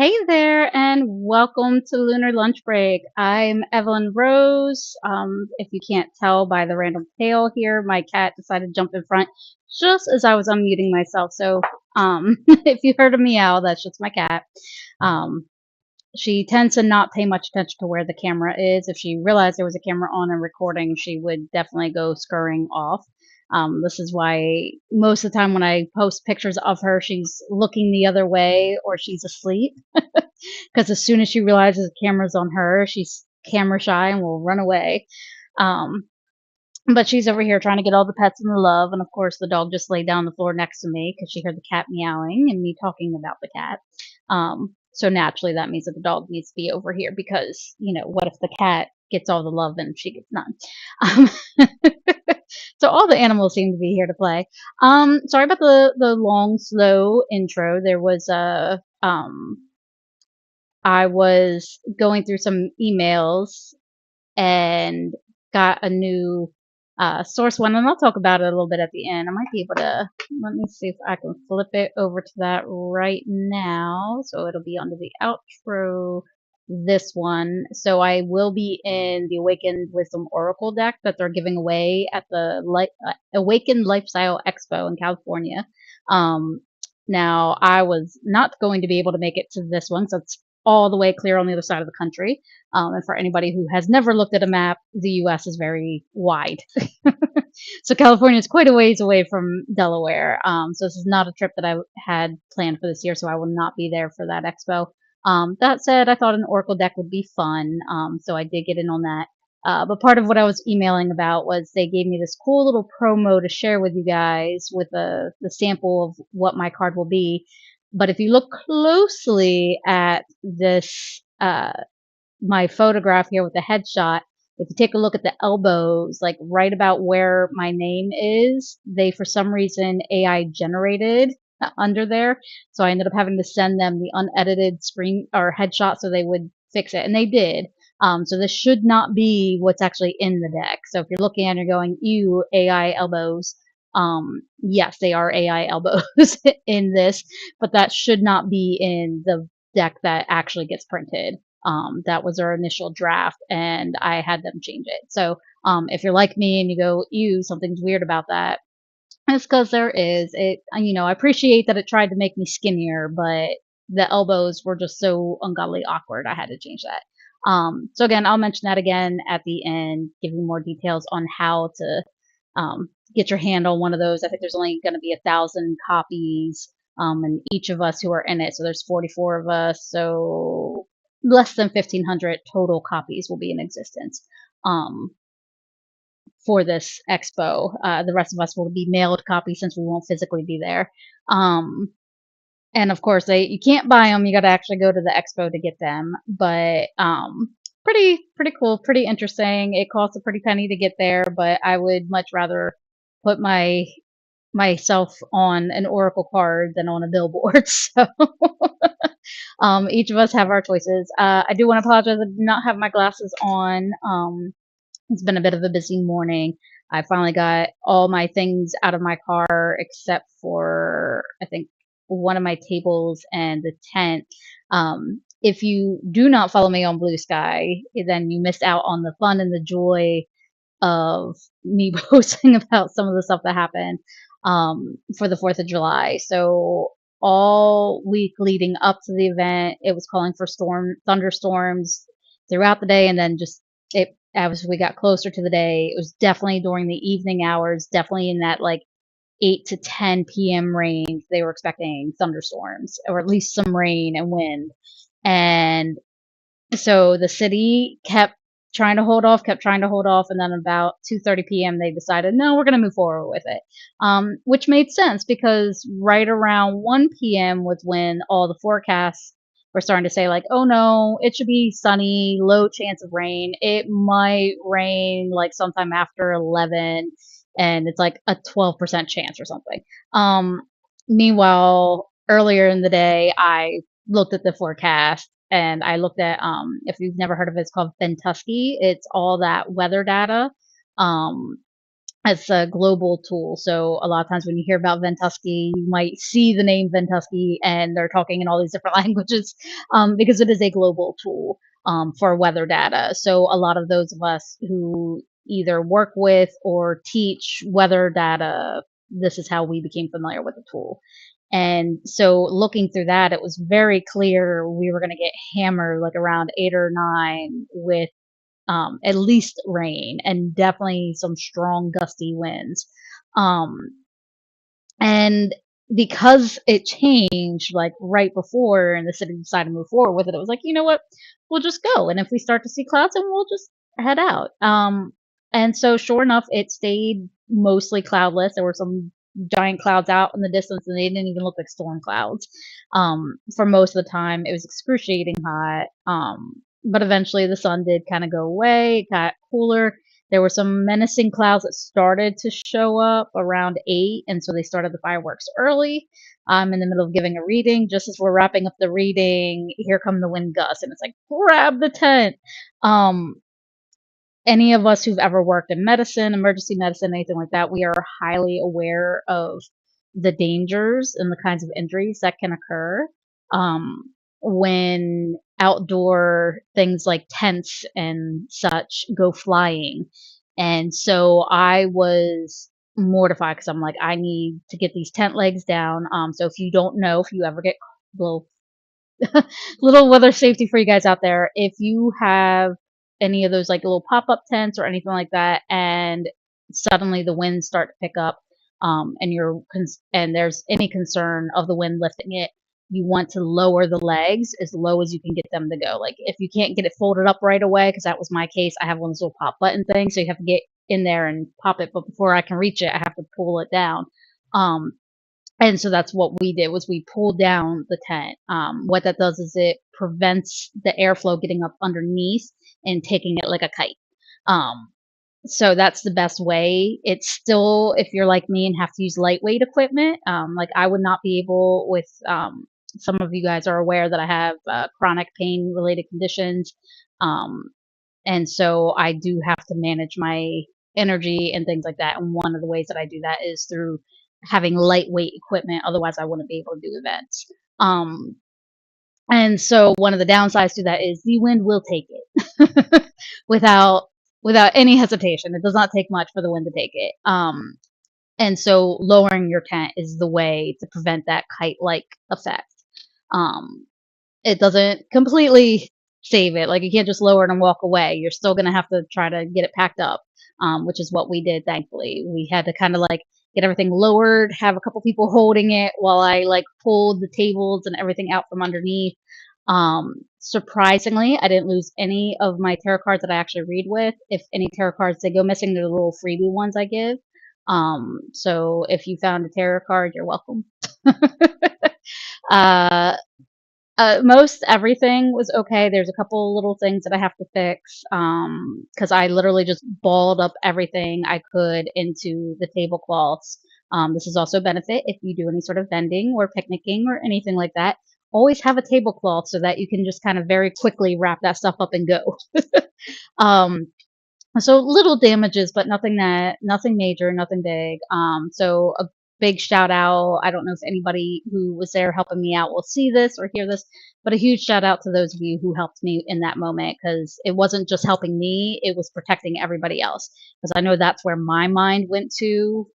Hey there, and welcome to Lunar Lunch Break. I'm Evylyn Rose. If you can't tell by the random tail here, my cat decided to jump in front just as I was unmuting myself. So, if you heard a meow, that's just my cat. Um, she tends to not pay much attention to where the camera is. If she realized there was a camera on and recording, she would definitely go scurrying off. This is why most of the time when I post pictures of her, she's looking the other way or she's asleep. Because as soon as she realizes the camera's on her, she's camera shy and will run away. Um, but she's over here trying to get all the pets in the love, and of course the dog just laid down on the floor next to me because she heard the cat meowing and me talking about the cat. So naturally that means that the dog needs to be over here because what if the cat gets all the love and she gets none? Um, so all the animals seem to be here to play. Sorry about the long slow intro. There was a I was going through some emails and got a new source one, and I'll talk about it a little bit at the end. I might be able to, let me see if I can flip it over to that right now. So it'll be under the outro, this one. So I will be in the Awakened Wisdom Oracle deck that they're giving away at the Awakened Lifestyle Expo in California. Now, I was not going to be able to make it to this one, so it's all the way clear on the other side of the country. And for anybody who has never looked at a map, the US is very wide. So California is quite a ways away from Delaware. So this is not a trip that I had planned for this year, so I will not be there for that expo. That said, I thought an Oracle deck would be fun, so I did get in on that. But part of what I was emailing about was they gave me this cool little promo to share with you guys with the sample of what my card will be. But if you look closely at this, my photograph here with the headshot, if you take a look at the elbows, like right about where my name is, they for some reason AI generated under there. So I ended up having to send them the unedited screen or headshot so they would fix it, and they did. So this should not be what's actually in the deck. So if you're looking at it and you're going, ew, AI elbows, yes, they are AI elbows in this, but that should not be in the deck that actually gets printed. That was our initial draft, and I had them change it. So if you're like me and you go, ew, something's weird about that, it's because there is. I appreciate that it tried to make me skinnier, but the elbows were just so ungodly awkward. I had to change that. So again, I'll mention that again at the end, give you more details on how to get your hand on one of those. I think there's only going to be 1,000 copies, and each of us who are in it. So there's 44 of us. So less than 1,500 total copies will be in existence. For this expo. The rest of us will be mailed copies since we won't physically be there. And of course, you can't buy them. You got to actually go to the expo to get them. But pretty cool, pretty interesting. It costs a pretty penny to get there, but I would much rather put myself on an oracle card than on a billboard. So each of us have our choices. I do want to apologize. I did not have my glasses on. It's been a bit of a busy morning. I finally got all my things out of my car except for, I think, one of my tables and the tent. If you do not follow me on Blue Sky, then you missed out on the fun and the joy of me posting about some of the stuff that happened for the 4th of July. So all week leading up to the event, it was calling for thunderstorms throughout the day, and then just as we got closer to the day, it was definitely during the evening hours, definitely in that like 8 to 10 p.m. range. They were expecting thunderstorms or at least some rain and wind. And so the city kept trying to hold off, and then about 2:30 p.m. they decided, no, we're going to move forward with it, which made sense because right around 1 p.m. was when all the forecasts were starting to say like, oh no, it should be sunny, low chance of rain. It might rain like sometime after 11, and it's like a 12% chance or something. Meanwhile, earlier in the day, I looked at the forecast and I looked at if you've never heard of it, it's called Bentusky. It's all that weather data. Um It's a global tool. So a lot of times when you hear about Ventusky, you might see the name Ventusky and they're talking in all these different languages, because it is a global tool, for weather data. So a lot of those of us who either work with or teach weather data, this is how we became familiar with the tool. And so looking through that, it was very clear we were going to get hammered like around 8 or 9 with at least rain and definitely some strong gusty winds. Um, and because it changed like right before and the city decided to move forward with it, it was like, you know what, we'll just go. And if we start to see clouds, then we'll just head out. And so sure enough, it stayed mostly cloudless. There were some giant clouds out in the distance and they didn't even look like storm clouds. For most of the time, it was excruciating hot. But eventually the sun did kind of go away, it got cooler. There were some menacing clouds that started to show up around 8, and so they started the fireworks early. I'm in the middle of giving a reading. Just as we're wrapping up the reading, here come the wind gusts, and it's like, grab the tent. Um, any of us who've ever worked in medicine, emergency medicine, anything like that, we are highly aware of the dangers and the kinds of injuries that can occur when outdoor things like tents and such go flying. And so I was mortified because I'm like, I need to get these tent legs down. So if you don't know, if you ever get little little weather safety for you guys out there. If you have any of those like little pop-up tents or anything like that, and suddenly the winds start to pick up, and there's any concern of the wind lifting it, you want to lower the legs as low as you can get them to go. Like if you can't get it folded up right away, because that was my case, I have one of those little pop button things, so you have to get in there and pop it, but before I can reach it, I have to pull it down. Um, and so that's what we did was we pulled down the tent. What that does is it prevents the airflow getting up underneath and taking it like a kite. Um, so that's the best way. It's still, if you're like me and have to use lightweight equipment, like I would not be able with, some of you guys are aware that I have chronic pain related conditions. Um, and so I do have to manage my energy and things like that. And one of the ways that I do that is through having lightweight equipment. Otherwise, I wouldn't be able to do events. Um, and so one of the downsides to that is the wind will take it without any hesitation. It does not take much for the wind to take it. And so lowering your tent is the way to prevent that kite-like effect. Um, it doesn't completely save it. Like you can't just lower it and walk away. You're still gonna have to try to get it packed up, which is what we did. Thankfully, we had to kind of like get everything lowered, have a couple people holding it while I like pulled the tables and everything out from underneath. Surprisingly, I didn't lose any of my tarot cards that I actually read with. If any tarot cards they go missing, they're the little freebie ones I give. So if you found a tarot card, you're welcome. uh, most everything was okay. There's a couple little things that I have to fix because I literally just balled up everything I could into the tablecloths. This is also a benefit if you do any sort of vending or picnicking or anything like that. Always have a tablecloth so that you can just kind of very quickly wrap that stuff up and go. um, so little damages, but nothing major, nothing big. So a big shout out. I don't know if anybody who was there helping me out will see this or hear this, but a huge shout out to those of you who helped me in that moment because it wasn't just helping me, it was protecting everybody else. Because I know that's where my mind went to,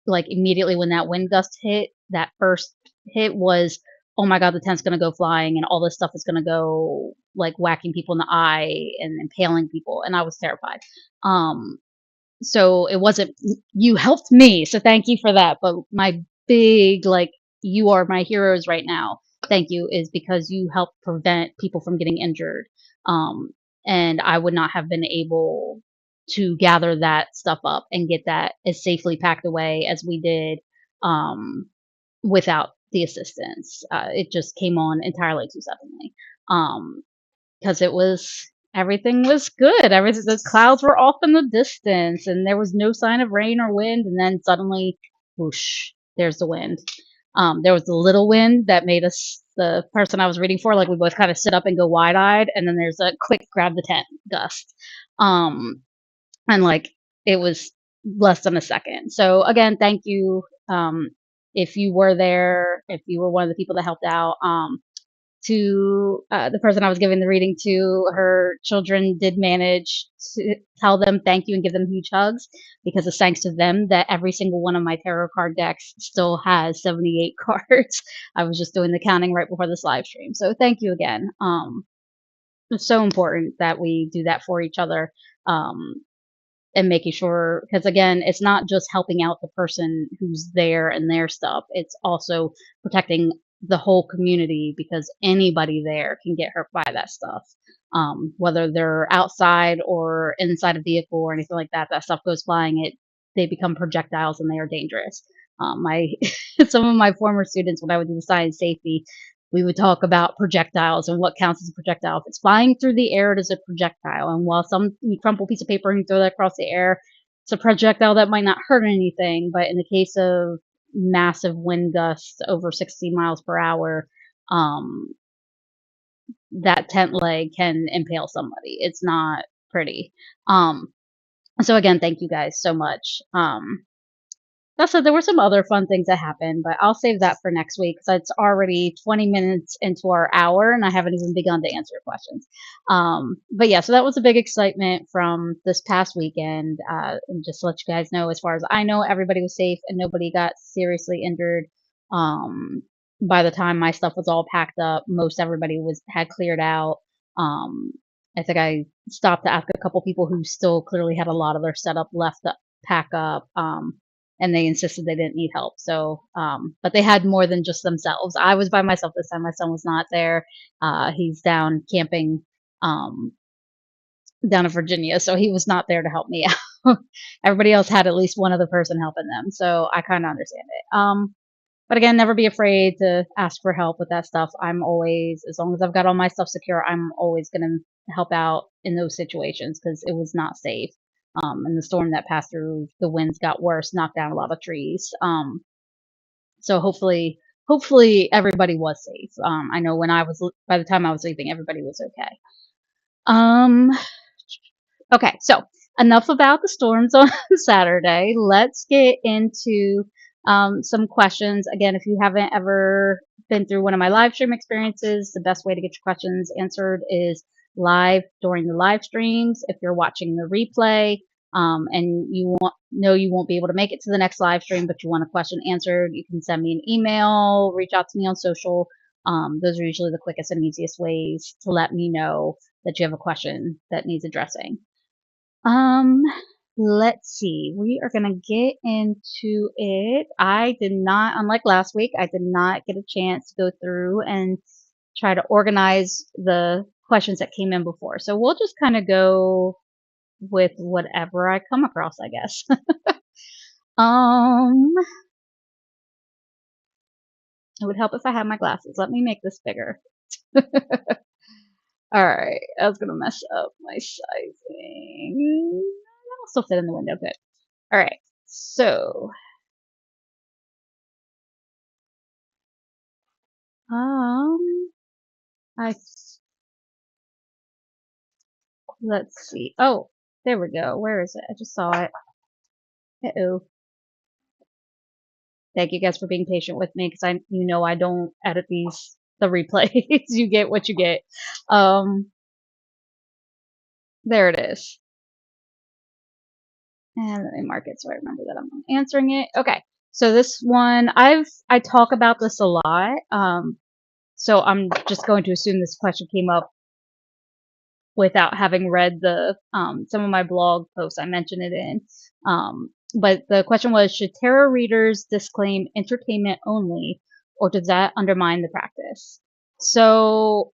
like immediately when that wind gust hit, that first hit was, oh my God, the tent's going to go flying and all this stuff is going to go like whacking people in the eye and impaling people. And I was terrified. Um, so it wasn't, you helped me. So thank you for that. But my big, like, you are my heroes right now. Thank you is because you helped prevent people from getting injured. Um, and I would not have been able to gather that stuff up and get that as safely packed away as we did without the assistance. It just came on entirely too suddenly. Because it was everything was good. Everything the clouds were off in the distance, and there was no sign of rain or wind. And then suddenly, whoosh! There's the wind. There was the little wind that made us the person I was reading for like we both kind of sit up and go wide eyed, and then there's a quick grab the tent gust. And like it was less than a second. So again, thank you. If you were there, if you were one of the people that helped out, to the person I was giving the reading to, her children did manage to tell them thank you and give them huge hugs, because it's thanks to them that every single one of my tarot card decks still has 78 cards. I was just doing the counting right before this live stream. So thank you again. It's so important that we do that for each other. Um, and making sure, because again, it's not just helping out the person who's there and their stuff, it's also protecting the whole community, because anybody there can get hurt by that stuff, whether they're outside or inside a vehicle or anything like that. That stuff goes flying, they become projectiles and they are dangerous. My Some of my former students, when I would do the science safety, we would talk about projectiles and what counts as a projectile. If it's flying through the air, it is a projectile. And while you crumple a piece of paper and you throw that across the air, it's a projectile that might not hurt anything. But in the case of massive wind gusts over 60 miles per hour, um, that tent leg can impale somebody. It's not pretty. So again, thank you guys so much. That said, there were some other fun things that happened, but I'll save that for next week because it's already 20 minutes into our hour and I haven't even begun to answer your questions. But yeah, so that was a big excitement from this past weekend. And just to let you guys know, as far as I know, everybody was safe and nobody got seriously injured. Um, by the time my stuff was all packed up, most everybody had cleared out. Um, I think I stopped to ask a couple people who still clearly had a lot of their setup left to pack up. And they insisted they didn't need help. So, but they had more than just themselves. I was by myself this time. My son was not there. He's down camping, down in Virginia, so he was not there to help me out. Everybody else had at least one other person helping them, so I kind of understand it. But again, never be afraid to ask for help with that stuff. I'm always, as long as I've got all my stuff secure, I'm always going to help out in those situations because it was not safe. And the storm that passed through, the winds got worse, knocked down a lot of trees. So hopefully everybody was safe. I know by the time I was leaving, everybody was okay. Um, Okay, so enough about the storms on Saturday. Let's get into some questions. Again, if you haven't ever been through one of my live stream experiences, the best way to get your questions answered is live during the live streams. If you're watching the replay and you won't be able to make it to the next live stream, but you want a question answered, you can send me an email, reach out to me on social. Those are usually the quickest and easiest ways to let me know that you have a question that needs addressing. Um, let's see. We are gonna get into it. I did not, unlike last week, I did not get a chance to go through and try to organize the questions that came in before. So we'll just kind of go with whatever I come across, I guess. Um, it would help if I had my glasses. Let me make this bigger. All right, I was gonna mess up my sizing. I'll still fit in the window. Good. All right, so I let's see. Oh, there we go. Where is it? I just saw it. Uh-oh. Thank you guys for being patient with me because I don't edit the replays. You get what you get. There it is. And let me mark it so I remember that I'm answering it. Okay. So this one, I talk about this a lot. So I'm just going to assume this question came up without having read some of my blog posts. I mentioned it in. But the question was, should tarot readers disclaim entertainment only, or does that undermine the practice? So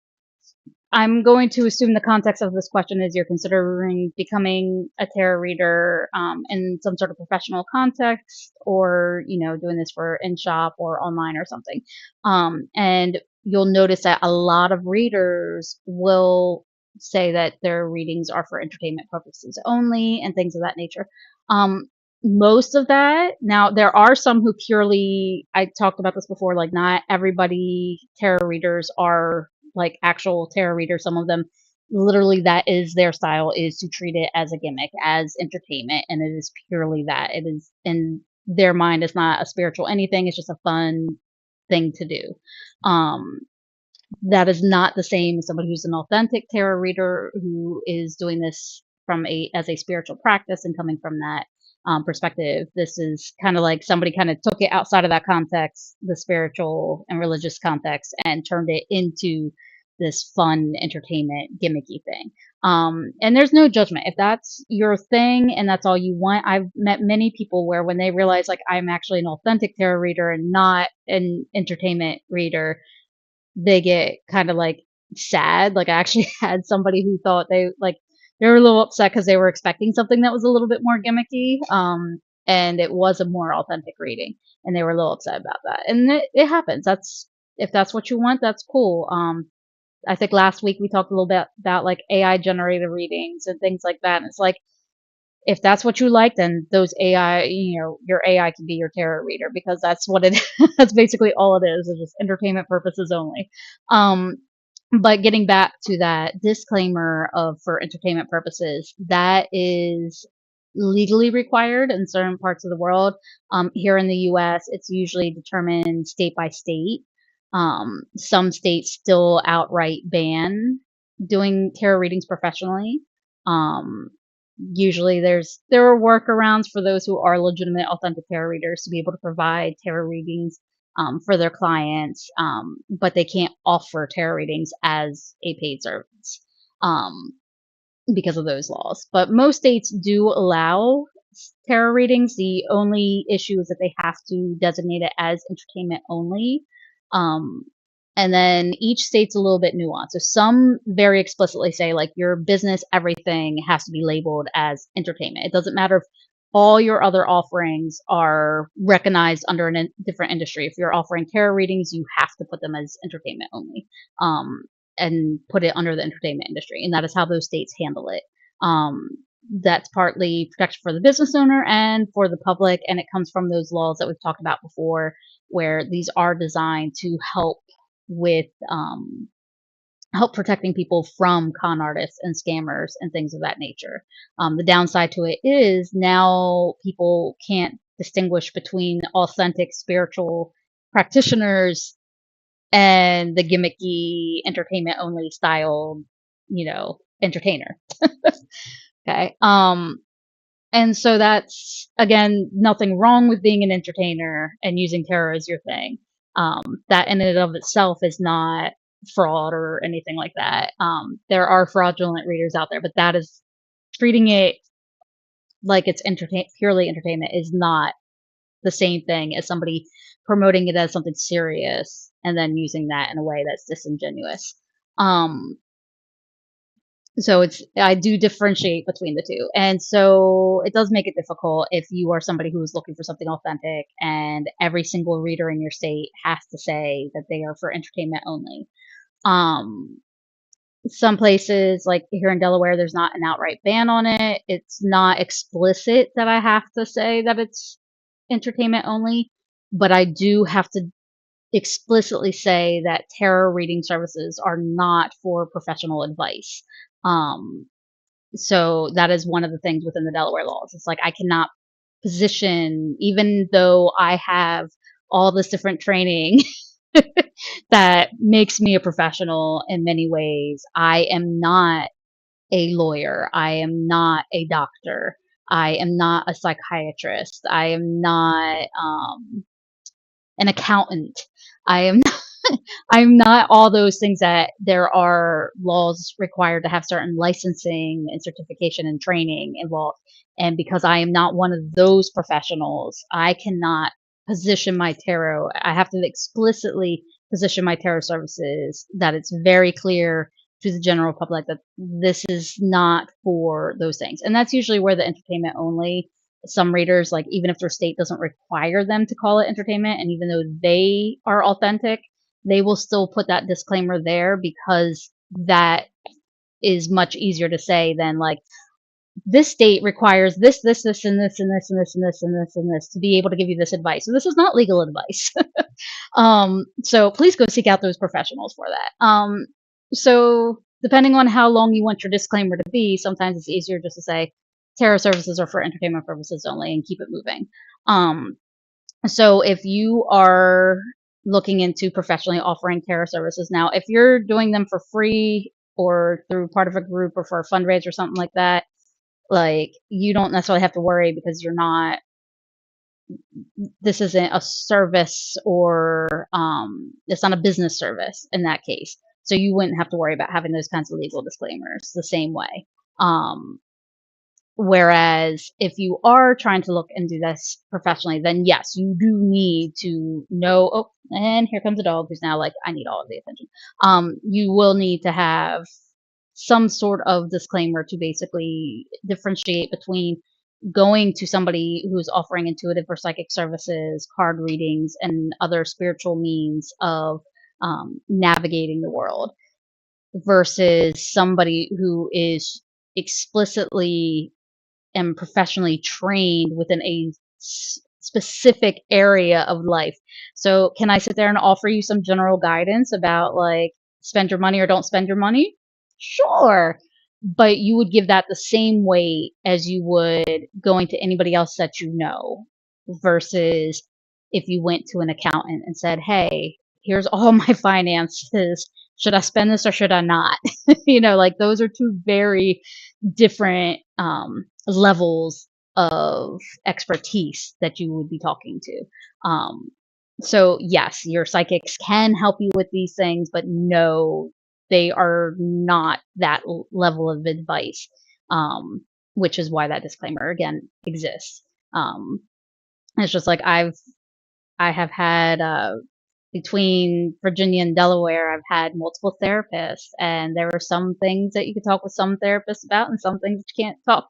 I'm going to assume the context of this question is you're considering becoming a tarot reader in some sort of professional context, or doing this for in shop or online or something. And you'll notice that a lot of readers will say that their readings are for entertainment purposes only and things of that nature. Most of that, now there are some who purely, I talked about this before, like not everybody tarot readers are like actual tarot readers. Some of them literally that is their style, is to treat it as a gimmick, as entertainment, and it is purely that. It is in their mind, it's not a spiritual anything, it's just a fun thing to do. Um, that is not the same as somebody who's an authentic tarot reader who is doing this from as a spiritual practice and coming from that perspective. This is kind of like somebody kind of took it outside of that context, the spiritual and religious context, and turned it into this fun entertainment gimmicky thing. And there's no judgment if that's your thing and that's all you want. I've met many people where when they realize like I'm actually an authentic tarot reader and not an entertainment reader, they get kind of like sad. Like I actually had somebody who thought they were a little upset because they were expecting something that was a little bit more gimmicky. And it was a more authentic reading, and they were a little upset about that. And it happens. That's if that's what you want, that's cool. I think last week we talked a little bit about like AI generated readings and things like that. And it's like if that's what you like, then those AI, your AI can be your tarot reader because that's what it that's basically all it is. It's just entertainment purposes only. Um, but getting back to that disclaimer of for entertainment purposes, that is legally required in certain parts of the world. Here in the US, it's usually determined state by state. Some states still outright ban doing tarot readings professionally. Um, Usually there are workarounds for those who are legitimate authentic tarot readers to be able to provide tarot readings for their clients, but they can't offer tarot readings as a paid service um, because of those laws. But most states do allow tarot readings. The only issue is that they have to designate it as entertainment only. Um, and then each state's a little bit nuanced. So some very explicitly say like your business, everything has to be labeled as entertainment. It doesn't matter if all your other offerings are recognized under a different industry. If you're offering tarot readings, you have to put them as entertainment only. And put it under the entertainment industry. And that is how those states handle it. Um, that's partly protection for the business owner and for the public. And it comes from those laws that we've talked about before, where these are designed to help with help protecting people from con artists and scammers and things of that nature. The downside to it is now people can't distinguish between authentic spiritual practitioners and the gimmicky entertainment only style, entertainer. Okay. And so that's again nothing wrong with being an entertainer and using tarot as your thing. That in and of itself is not fraud or anything like that. There are fraudulent readers out there, but that is treating it like it's purely entertainment is not the same thing as somebody promoting it as something serious and then using that in a way that's disingenuous. Um, so I do differentiate between the two. And so it does make it difficult if you are somebody who is looking for something authentic and every single reader in your state has to say that they are for entertainment only. Um, some places like here in Delaware, there's not an outright ban on it. It's not explicit that I have to say that it's entertainment only, but I do have to explicitly say that tarot reading services are not for professional advice. So that is one of the things within the Delaware laws. It's like I cannot position, even though I have all this different training that makes me a professional in many ways. I am not a lawyer. I am not a doctor. I am not a psychiatrist. I am not an accountant. I am I'm not all those things that there are laws required to have certain licensing and certification and training involved. And because I am not one of those professionals, I cannot position my tarot. I have to explicitly position my tarot services that it's very clear to the general public that this is not for those things. And that's usually where the entertainment only, some readers, like even if their state doesn't require them to call it entertainment, and even though they are authentic, they will still put that disclaimer there because that is much easier to say than like this state requires this, and this, and this, and this, and this, and this, and this to be able to give you this advice. So this is not legal advice. So please go seek out those professionals for that. So depending on how long you want your disclaimer to be, sometimes it's easier just to say tarot services are for entertainment purposes only and keep it moving. So if you are looking into professionally offering tarot services now, if you're doing them for free or through part of a group or for a fundraiser or something like that, like you don't necessarily have to worry because you're not, this isn't a service or it's not a business service in that case. So you wouldn't have to worry about having those kinds of legal disclaimers the same way. Whereas if you are trying to look and do this professionally, then yes, you do need to know. Oh, and here comes a dog who's now like, I need all of the attention. You will need to have some sort of disclaimer to basically differentiate between going to somebody who's offering intuitive or psychic services, card readings, and other spiritual means of navigating the world versus somebody who is explicitly and professionally trained within a specific area of life. So can I sit there and offer you some general guidance about like spend your money or don't spend your money? Sure. But you would give that the same weight as you would going to anybody else that you know versus if you went to an accountant and said, "Hey, here's all my finances. Should I spend this or should I not?" Like those are two very different levels of expertise that you would be talking to. So yes, your psychics can help you with these things, but no, they are not that level of advice, which is why that disclaimer again exists. It's just like I have had between Virginia and Delaware, I've had multiple therapists, and there are some things that you can talk with some therapists about, and some things you can't talk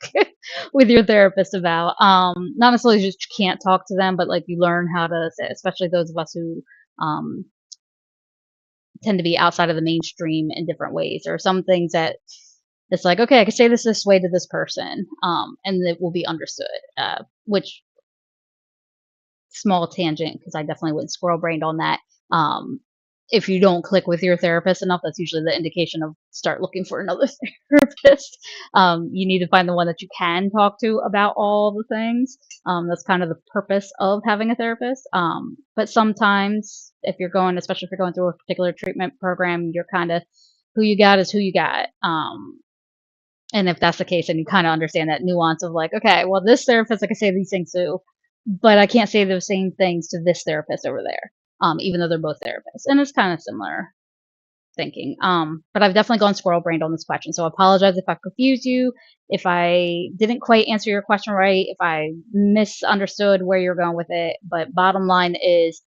with your therapist about. Not necessarily just you can't talk to them, but like you learn how to say, especially those of us who um, tend to be outside of the mainstream in different ways. There are some things that it's like, okay, I can say this way to this person, and it will be understood. Which small tangent because I definitely went squirrel brained on that. Um, if you don't click with your therapist enough, that's usually the indication of start looking for another therapist. You need to find the one that you can talk to about all the things. That's kind of the purpose of having a therapist. But sometimes, if you're going, especially if you're going through a particular treatment program, you're kind of who you got is who you got. And if that's the case, then you kind of understand that nuance of like, okay, well, this therapist I can say these things to, but I can't say those same things to this therapist over there, even though they're both therapists. And it's kind of similar thinking. But I've definitely gone squirrel brained on this question. So I apologize if I confused you, if I didn't quite answer your question right, if I misunderstood where you're going with it. But bottom line is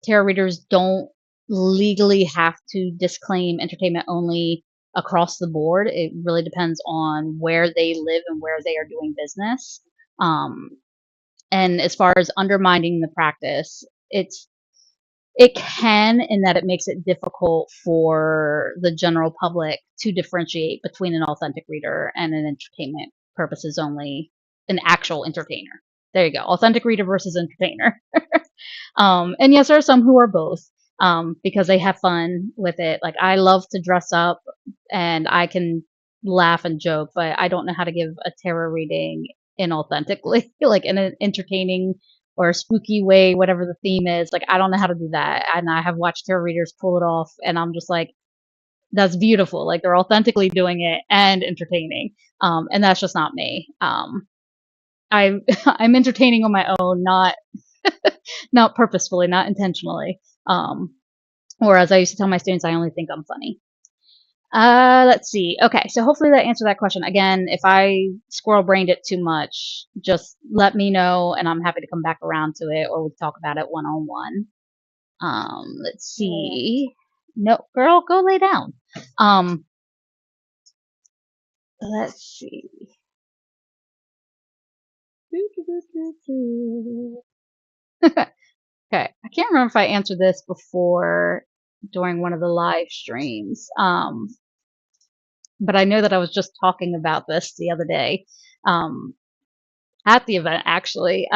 tarot readers don't legally have to disclaim entertainment only across the board. It really depends on where they live and where they are doing business. And as far as undermining the practice, it can in that it makes it difficult for the general public to differentiate between an authentic reader and an entertainment purposes only, an actual entertainer. There you go. Authentic reader versus entertainer. And yes, there are some who are both because they have fun with it. Like I love to dress up and I can laugh and joke, but I don't know how to give a tarot reading inauthentically, like in an entertaining or a spooky way, whatever the theme is. Like I don't know how to do that. And I have watched tarot readers pull it off, and I'm just like, that's beautiful. Like they're authentically doing it and entertaining. And that's just not me. I'm I'm entertaining on my own, not purposefully, not intentionally. Or as I used to tell my students, I only think I'm funny. Let's see. Okay, so hopefully that answered that question. Again, if I squirrel brained it too much, just let me know, and I'm happy to come back around to it, or we talk about it one on one. Let's see. No, girl, go lay down. Let's see. Okay, I can't remember if I answered this before during one of the live streams. But I know that I was just talking about this the other day at the event, actually,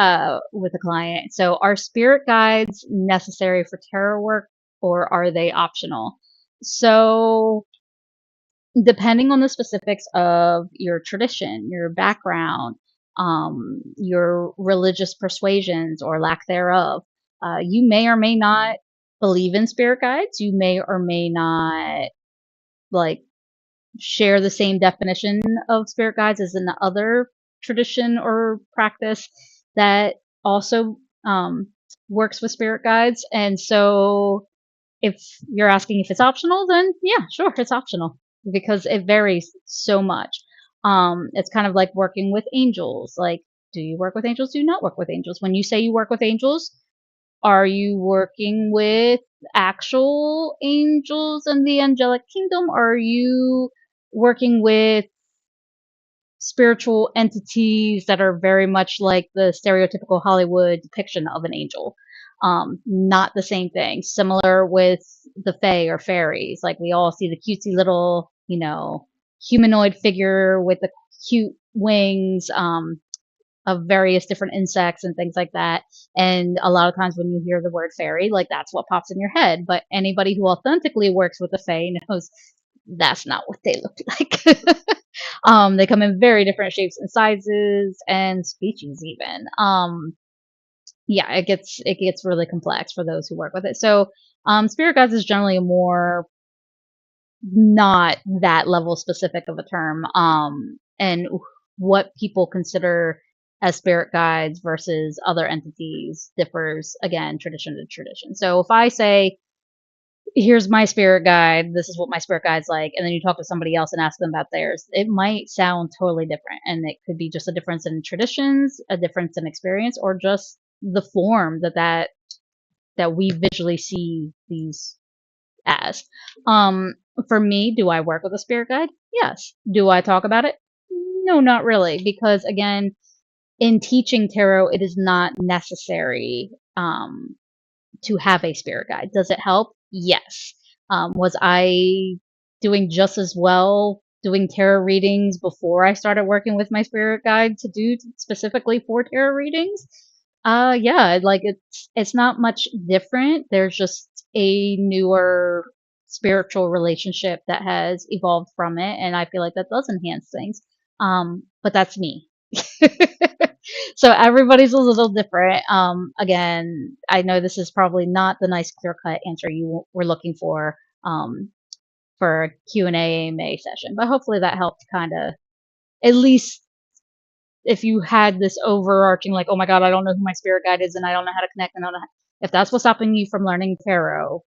with a client. So, are spirit guides necessary for tarot work or are they optional? So, depending on the specifics of your tradition, your background, your religious persuasions or lack thereof, you may or may not believe in spirit guides. You may or may not like share the same definition of spirit guides as in the other tradition or practice that also works with spirit guides. And so if you're asking if it's optional, then yeah, sure, it's optional because it varies so much. It's kind of like working with angels. Like, do you work with angels? Do you not work with angels? When you say you work with angels, are you working with actual angels in the angelic kingdom? Or are you working with spiritual entities that are very much like the stereotypical Hollywood depiction of an angel? Not the same thing. Similar with the fae or fairies. Like we all see the cutesy little, humanoid figure with the cute wings, of various different insects and things like that. And a lot of times when you hear the word fairy, like that's what pops in your head. But anybody who authentically works with the fae knows that's not what they look like. They come in very different shapes and sizes and species even. Yeah, it gets really complex for those who work with it. So spirit guides is generally a more not that level specific of a term. And what people consider as spirit guides versus other entities differs again tradition to tradition. So if I say, here's my spirit guide, this is what my spirit guide's like, and then you talk to somebody else and ask them about theirs, it might sound totally different. And it could be just a difference in traditions, a difference in experience, or just the form that we visually see these as. For me, do I work with a spirit guide? Yes. Do I talk about it? No, not really, because again, in teaching tarot, it is not necessary to have a spirit guide. Does it help? Yes. Was I doing just as well doing tarot readings before I started working with my spirit guide to do specifically for tarot readings? Yeah, like it's not much different. There's just a newer spiritual relationship that has evolved from it, and I feel like that does enhance things. But that's me. So everybody's a little different. Again, I know this is probably not the nice clear cut answer you were looking um, for a Q&A AMA session, but hopefully that helped kind of at least if you had this overarching like, oh my god, I don't know who my spirit guide is and I don't know how to connect and I don't know if that's what's stopping you from learning tarot,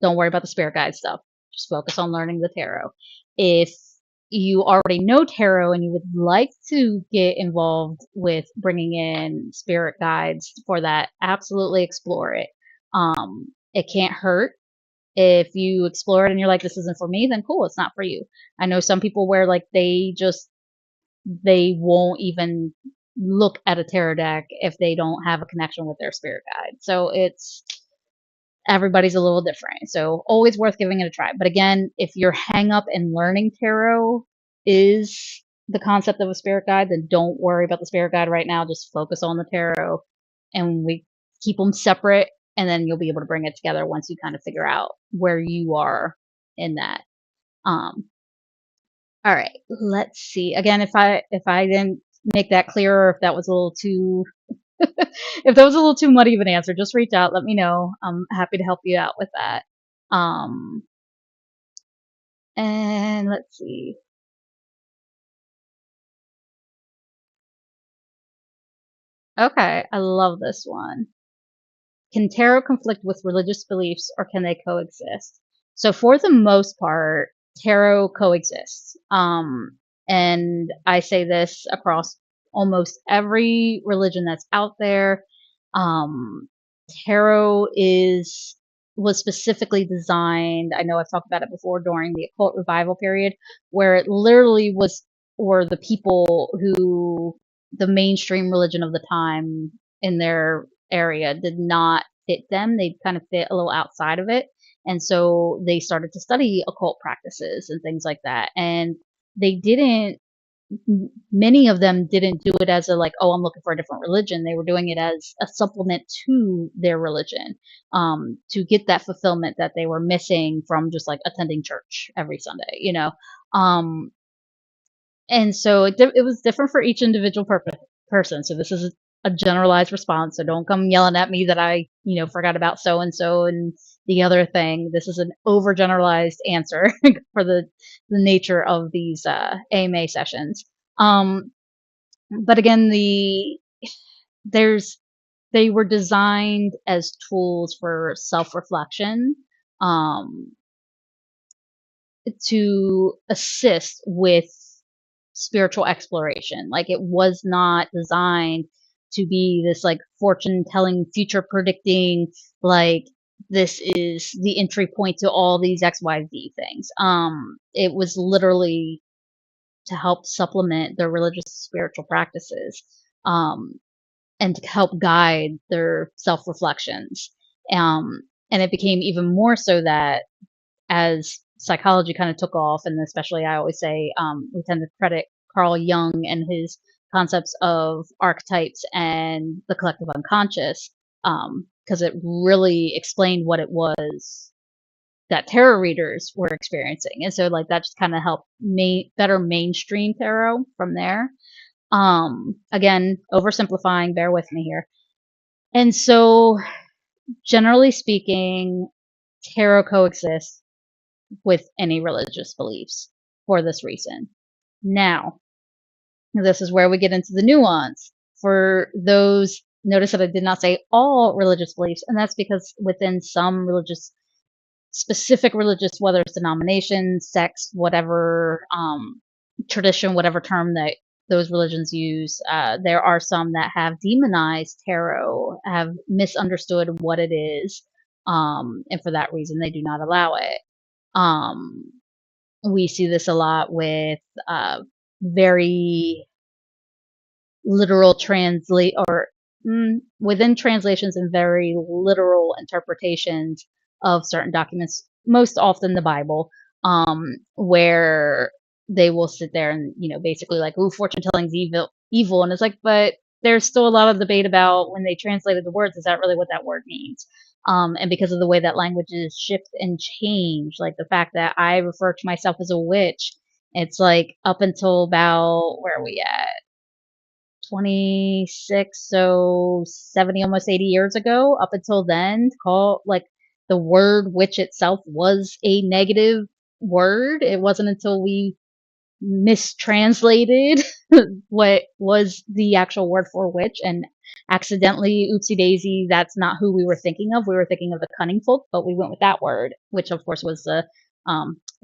don't worry about the spirit guide stuff. Just focus on learning the tarot. If you already know tarot and you would like to get involved with bringing in spirit guides for that, absolutely explore it. It can't hurt. If you explore it and you're like, this isn't for me, then cool, it's not for you. I know some people where like they won't even look at a tarot deck if they don't have a connection with their spirit guide. So it's everybody's a little different. So always worth giving it a try. But again, if your hang up in learning tarot is the concept of a spirit guide, then don't worry about the spirit guide right now. Just focus on the tarot and we keep them separate and then you'll be able to bring it together once you kind of figure out where you are in that. Um, all right, let's see. Again, if I didn't make that clearer, if that was a little too if that was a little too muddy of an answer, just reach out, let me know. I'm happy to help you out with that. Um, and let's see. Okay, I love this one. Can tarot conflict with religious beliefs or can they coexist? So for the most part, tarot coexists. And I say this across almost every religion that's out there. Um, tarot is was specifically designed. I know I've talked about it before during the occult revival period, where it literally was, or the people who the mainstream religion of the time in their area did not fit them. They kind of fit a little outside of it. And so they started to study occult practices and things like that. And they didn't, many of them didn't do it as a like, oh, I'm looking for a different religion. They were doing it as a supplement to their religion, to get that fulfillment that they were missing from just like attending church every Sunday, And so it was different for each individual person. So this is a generalized response. So don't come yelling at me that I, forgot about so and so and the other thing. This is an overgeneralized answer for the nature of these AMA sessions. But again, there's they were designed as tools for self-reflection, um, to assist with spiritual exploration. Like, it was not designed to be this like fortune telling, future predicting, like this is the entry point to all these XYZ things. It was literally to help supplement their religious spiritual practices, um, and to help guide their self reflections. And it became even more so that as psychology kind of took off, and especially I always say, we tend to credit Carl Jung and his concepts of archetypes and the collective unconscious, because it really explained what it was that tarot readers were experiencing. And so, like, that just kind of helped better mainstream tarot from there. Again, oversimplifying, bear with me here. And so, generally speaking, tarot coexists with any religious beliefs for this reason. Now, this is where we get into the nuance. For those, notice that I did not say all religious beliefs, and that's because within some specific religious, whether it's denomination, sects, whatever, tradition, whatever term that those religions use, there are some that have demonized tarot, have misunderstood what it is, and for that reason, they do not allow it. Um, we see this a lot with very literal translate or within translations and very literal interpretations of certain documents, most often the Bible, where they will sit there and basically like, "Ooh, fortune telling's evil," and it's like, but there's still a lot of debate about when they translated the words, is that really what that word means? And because of the way that languages shift and change, like the fact that I refer to myself as a witch, it's like up until about, where are we at? 26, so 70, almost 80 years ago. Up until then, like, the word witch itself was a negative word. It wasn't until we mistranslated what was the actual word for witch and accidentally, oopsie daisy, that's not who we were thinking of. We were thinking of the cunning folk, but we went with that word, which of course was I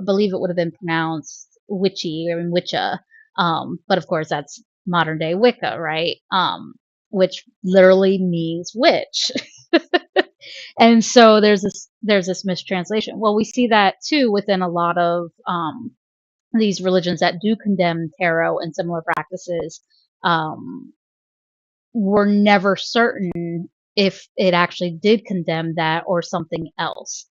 believe it would have been pronounced witchy or witcha. But of course that's modern day Wicca, right? Which literally means witch. And so there's this mistranslation. Well, we see that too within a lot of these religions that do condemn tarot and similar practices. We're never certain if it actually did condemn that or something else.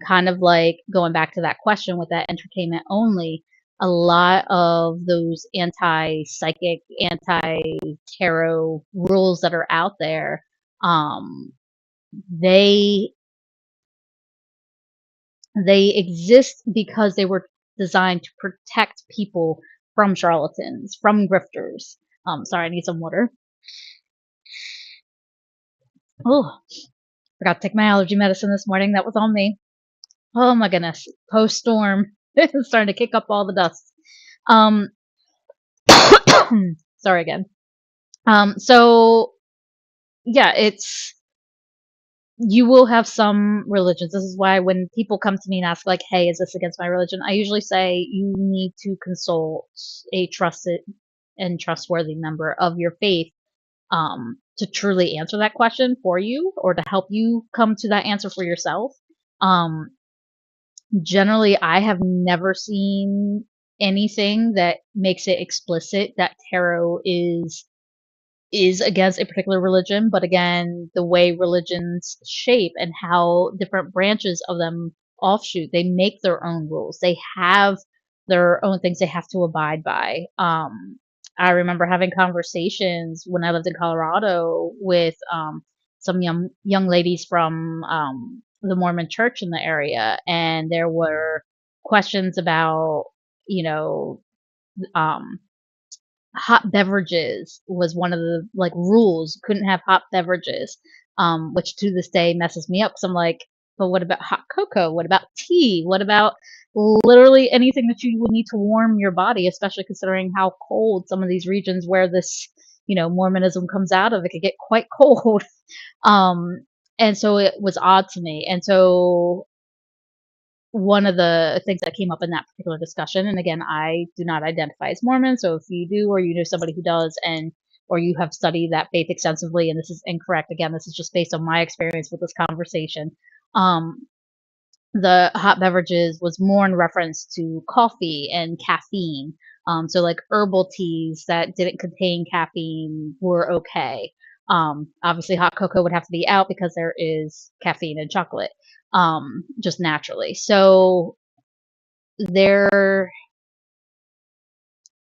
Kind of like going back to that question with that entertainment only, a lot of those anti-psychic, anti-tarot rules that are out there, they exist because they were designed to protect people from charlatans, from grifters. Sorry, I need some water. Oh, forgot to take my allergy medicine this morning. That was on me. Oh my goodness. Post storm. It's starting to kick up all the dust. Um, sorry again. So yeah, you will have some religions. This is why when people come to me and ask, like, hey, is this against my religion? I usually say you need to consult a trusted and trustworthy member of your faith, to truly answer that question for you or to help you come to that answer for yourself. Um, Generally, I have never seen anything that makes it explicit that tarot is against a particular religion, but again, the way religions shape and how different branches of them offshoot, they make their own rules. They have their own things they have to abide by. I remember having conversations when I lived in Colorado with some young ladies from the Mormon church in the area, and there were questions about you know, um, hot beverages was one of the like rules. You couldn't have hot beverages, which to this day messes me up because I'm like, but what about hot cocoa? What about tea? What about literally anything that you would need to warm your body, especially considering how cold some of these regions where this, Mormonism comes out of, it could get quite cold. Um, and so it was odd to me. And so one of the things that came up in that particular discussion, and again, I do not identify as Mormon, so if you do, or you know somebody who does, and or you have studied that faith extensively, and this is incorrect, again, this is just based on my experience with this conversation. Um, the hot beverages was more in reference to coffee and caffeine. So like herbal teas that didn't contain caffeine were okay. Obviously, hot cocoa would have to be out because there is caffeine in chocolate, just naturally. So there,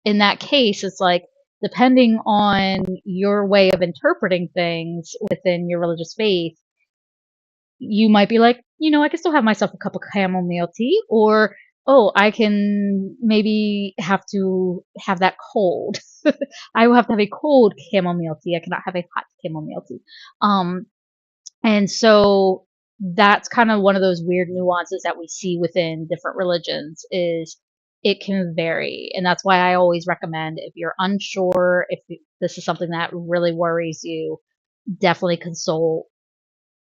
in that case, it's like depending on your way of interpreting things within your religious faith, you might be like, I can still have myself a cup of chamomile tea, or oh, I can maybe have to have that cold. I will have to have a cold chamomile tea. I cannot have a hot chamomile tea. Um, and so that's kind of one of those weird nuances that we see within different religions is it can vary. And that's why I always recommend if you're unsure, if this is something that really worries you, definitely consult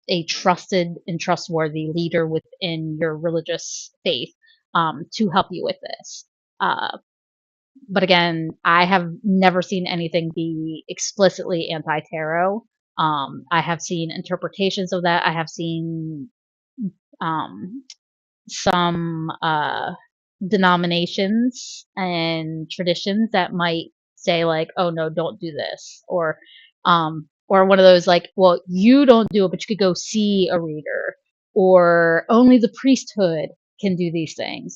a trusted and trustworthy leader within your religious faith to help you with this. Uh, but again, I have never seen anything be explicitly anti tarot. I have seen interpretations of that. I have seen um, some denominations and traditions that might say like, "Oh no, don't do this," or one of those like, "Well, you don't do it, but you could go see a reader," or only the priesthood can do these things.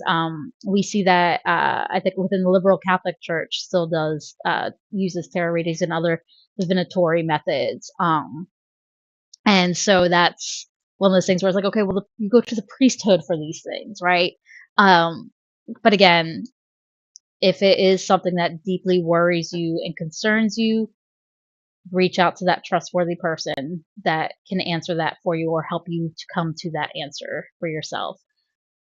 We see that I think within the liberal Catholic Church still does uses tarot readings and other divinatory methods. And so that's one of those things where it's like, okay, well, you go to the priesthood for these things, right? Um, but again, if it is something that deeply worries you and concerns you, reach out to that trustworthy person that can answer that for you or help you to come to that answer for yourself.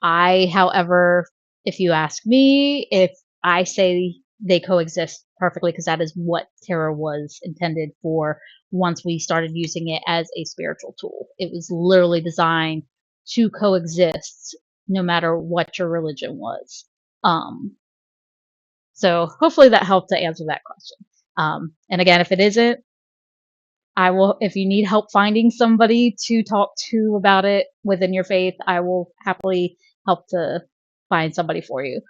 However, if you ask me, if I say they coexist perfectly, because that is what tarot was intended for once we started using it as a spiritual tool. It was literally designed to coexist no matter what your religion was. Um, so hopefully that helped to answer that question. And again, if it isn't, I will, if you need help finding somebody to talk to about it within your faith, I will happily help to find somebody for you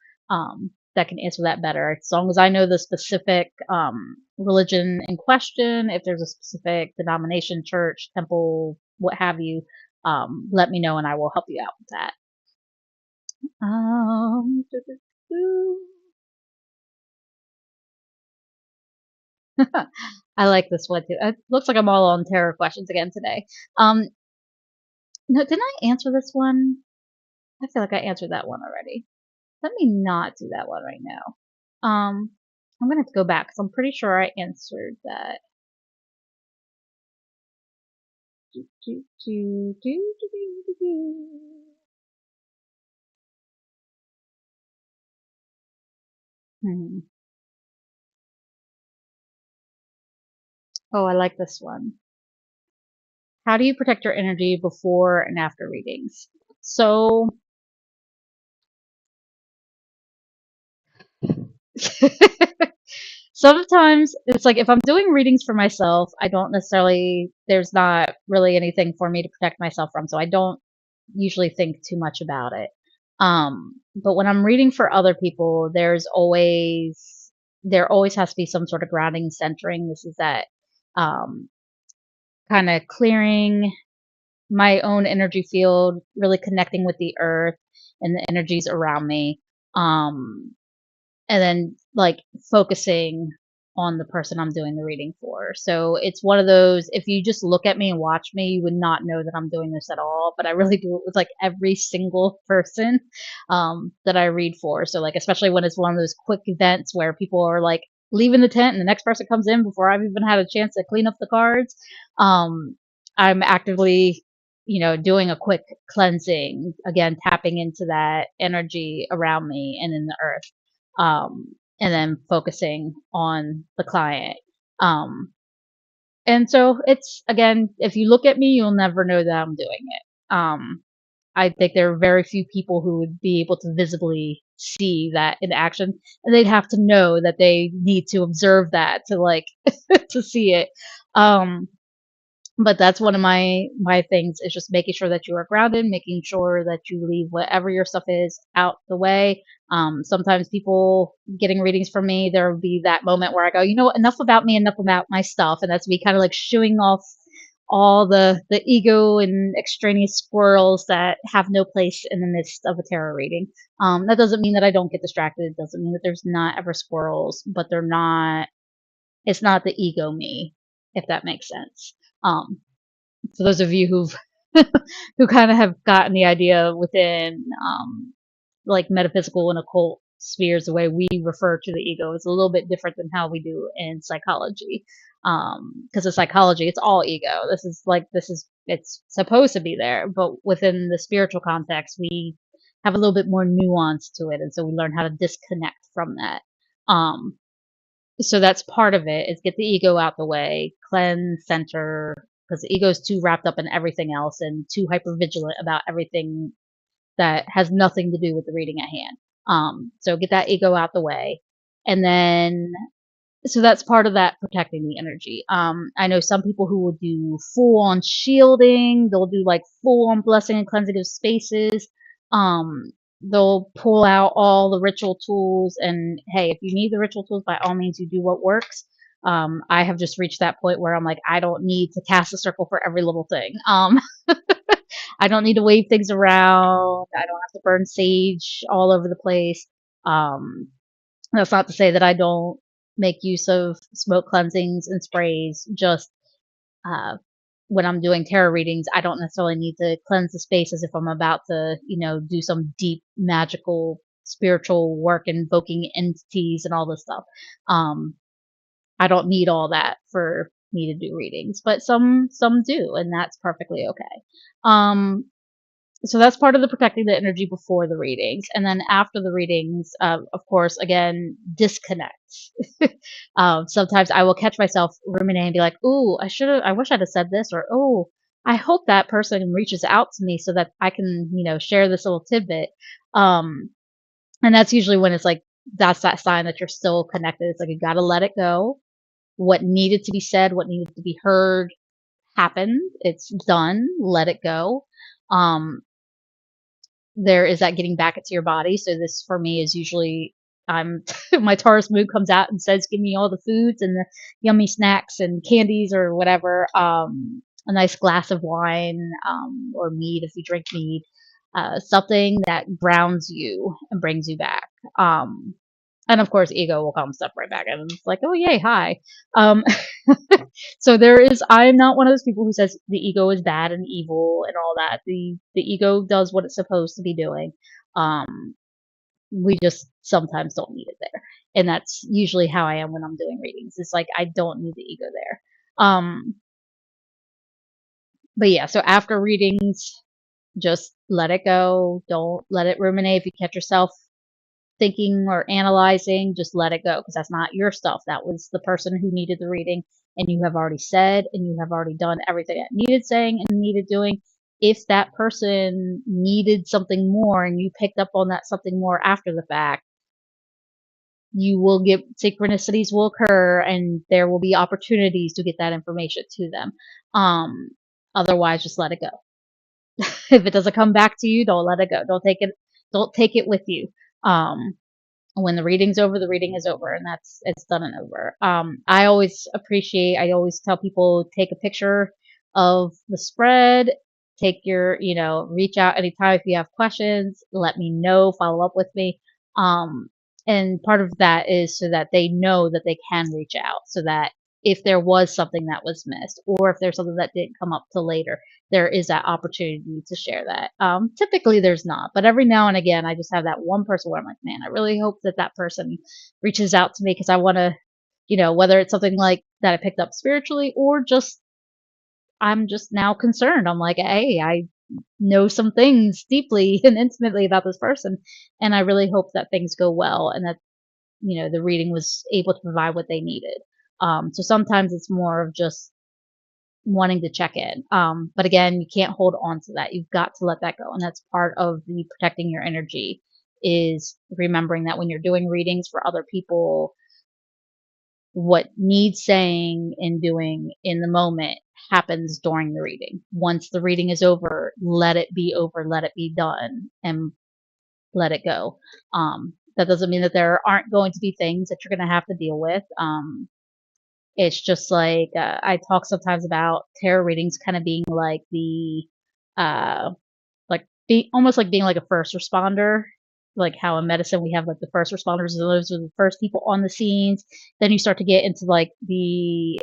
that can answer that better. As long as I know the specific religion in question, if there's a specific denomination, church, temple, what have you, let me know and I will help you out with that. Doo, doo, doo. I like this one too. It looks like I'm all on tarot questions again today. Um, no, didn't I answer this one? I feel like I answered that one already. Let me not do that one right now. I'm gonna have to go back because I'm pretty sure I answered that. Do, do, do, do, do, do, do. Hmm. Oh, I like this one. How do you protect your energy before and after readings? So, sometimes it's like if I'm doing readings for myself, I don't necessarily, there's not really anything for me to protect myself from. So I don't usually think too much about it. But when I'm reading for other people, there always has to be some sort of grounding and centering. This is that um, kind of clearing my own energy field, really connecting with the earth and the energies around me. And then like focusing on the person I'm doing the reading for. So it's one of those, if you just look at me and watch me, you would not know that I'm doing this at all. But I really do it with like every single person that I read for. So like, especially when it's one of those quick events where people are like leaving the tent and the next person comes in before I've even had a chance to clean up the cards. I'm actively, doing a quick cleansing, again, tapping into that energy around me and in the earth. And then focusing on the client. Um, and so it's, again, if you look at me, you'll never know that I'm doing it. I think there are very few people who would be able to visibly see that in action, and they'd have to know that they need to observe that to like to see it. Um, but that's one of my things, is just making sure that you are grounded, making sure that you leave whatever your stuff is out the way. Sometimes people getting readings from me, there will be that moment where I go, you know what, enough about me, enough about my stuff, and that's me kind of like shooing off all the ego and extraneous squirrels that have no place in the midst of a tarot reading. That doesn't mean that I don't get distracted. It doesn't mean that there's not ever squirrels, but they're not. It's not the ego me, if that makes sense. Um, for those of you who kind of have gotten the idea within like metaphysical and occult spheres, the way we refer to the ego is a little bit different than how we do in psychology. Because in psychology, it's all ego. It's supposed to be there, but within the spiritual context, we have a little bit more nuance to it, and so we learn how to disconnect from that. Um, so that's part of it, is get the ego out the way, cleanse, center, because the ego is too wrapped up in everything else and too hyper vigilant about everything that has nothing to do with the reading at hand. So get that ego out the way. And then, so that's part of that, protecting the energy. I know some people who will do full on shielding, they'll do like full on blessing and cleansing of spaces. Um, they'll pull out all the ritual tools, and hey, if you need the ritual tools, by all means, you do what works. I have just reached that point where I'm like, I don't need to cast a circle for every little thing. I don't need to wave things around. I don't have to burn sage all over the place. Um, that's not to say that I don't make use of smoke cleansings and sprays. Just uh, when I'm doing tarot readings, I don't necessarily need to cleanse the space as if I'm about to, do some deep magical spiritual work, invoking entities and all this stuff. Um, I don't need all that for me to do readings, but some do, and that's perfectly okay. Um, so that's part of the protecting the energy before the readings. And then after the readings, of course, again, disconnect. Sometimes I will catch myself ruminating and be like, ooh, I wish I'd have said this, or, oh, I hope that person reaches out to me so that I can, share this little tidbit. And that's usually when it's like, that's that sign that you're still connected. It's like, you got to let it go. What needed to be said, what needed to be heard happened. It's done. Let it go. There is that getting back into your body. So this for me is usually, I'm my Taurus mood comes out and says, give me all the foods and the yummy snacks and candies or whatever. A nice glass of wine, or mead if you drink mead, something that grounds you and brings you back. Um, and of course, ego will come stuff right back, and it's like, oh yay, hi. Um, so I'm not one of those people who says the ego is bad and evil and all that. The ego does what it's supposed to be doing. Um, we just sometimes don't need it there, and that's usually how I am when I'm doing readings. It's like I don't need the ego there. But yeah, so after readings, just let it go. Don't let it ruminate. If you catch yourself thinking or analyzing, just let it go, because that's not your stuff. That was the person who needed the reading, and you have already said and you have already done everything that needed saying and needed doing. If that person needed something more and you picked up on that something more after the fact, you will get, synchronicities will occur, and there will be opportunities to get that information to them. Otherwise, just let it go. If it doesn't come back to you, don't let it go. Don't take it with you. Um, when the reading's over, the reading is over, and it's done and over. I always tell people, take a picture of the spread, reach out anytime if you have questions, let me know, follow up with me. And part of that is so that they know that they can reach out, so that if there was something that was missed, or if there's something that didn't come up till later, there is that opportunity to share that. Typically there's not, but every now and again, I just have that one person where I'm like, man, I really hope that that person reaches out to me, because I want to, whether it's something like that I picked up spiritually, or just I'm just now concerned. I'm like, hey, I know some things deeply and intimately about this person, and I really hope that things go well, and that the reading was able to provide what they needed. So sometimes it's more of just wanting to check in. But again, you can't hold on to that. You've got to let that go, and that's part of the protecting your energy, is remembering that when you're doing readings for other people, what needs saying and doing in the moment happens during the reading. Once the reading is over, let it be over, let it be done, and let it go. That doesn't mean that there aren't going to be things that you're going to have to deal with. It's just like, I talk sometimes about tarot readings kind of being like uh, almost like being like a first responder. Like how in medicine we have like the first responders, those are the first people on the scenes. Then you start to get into like the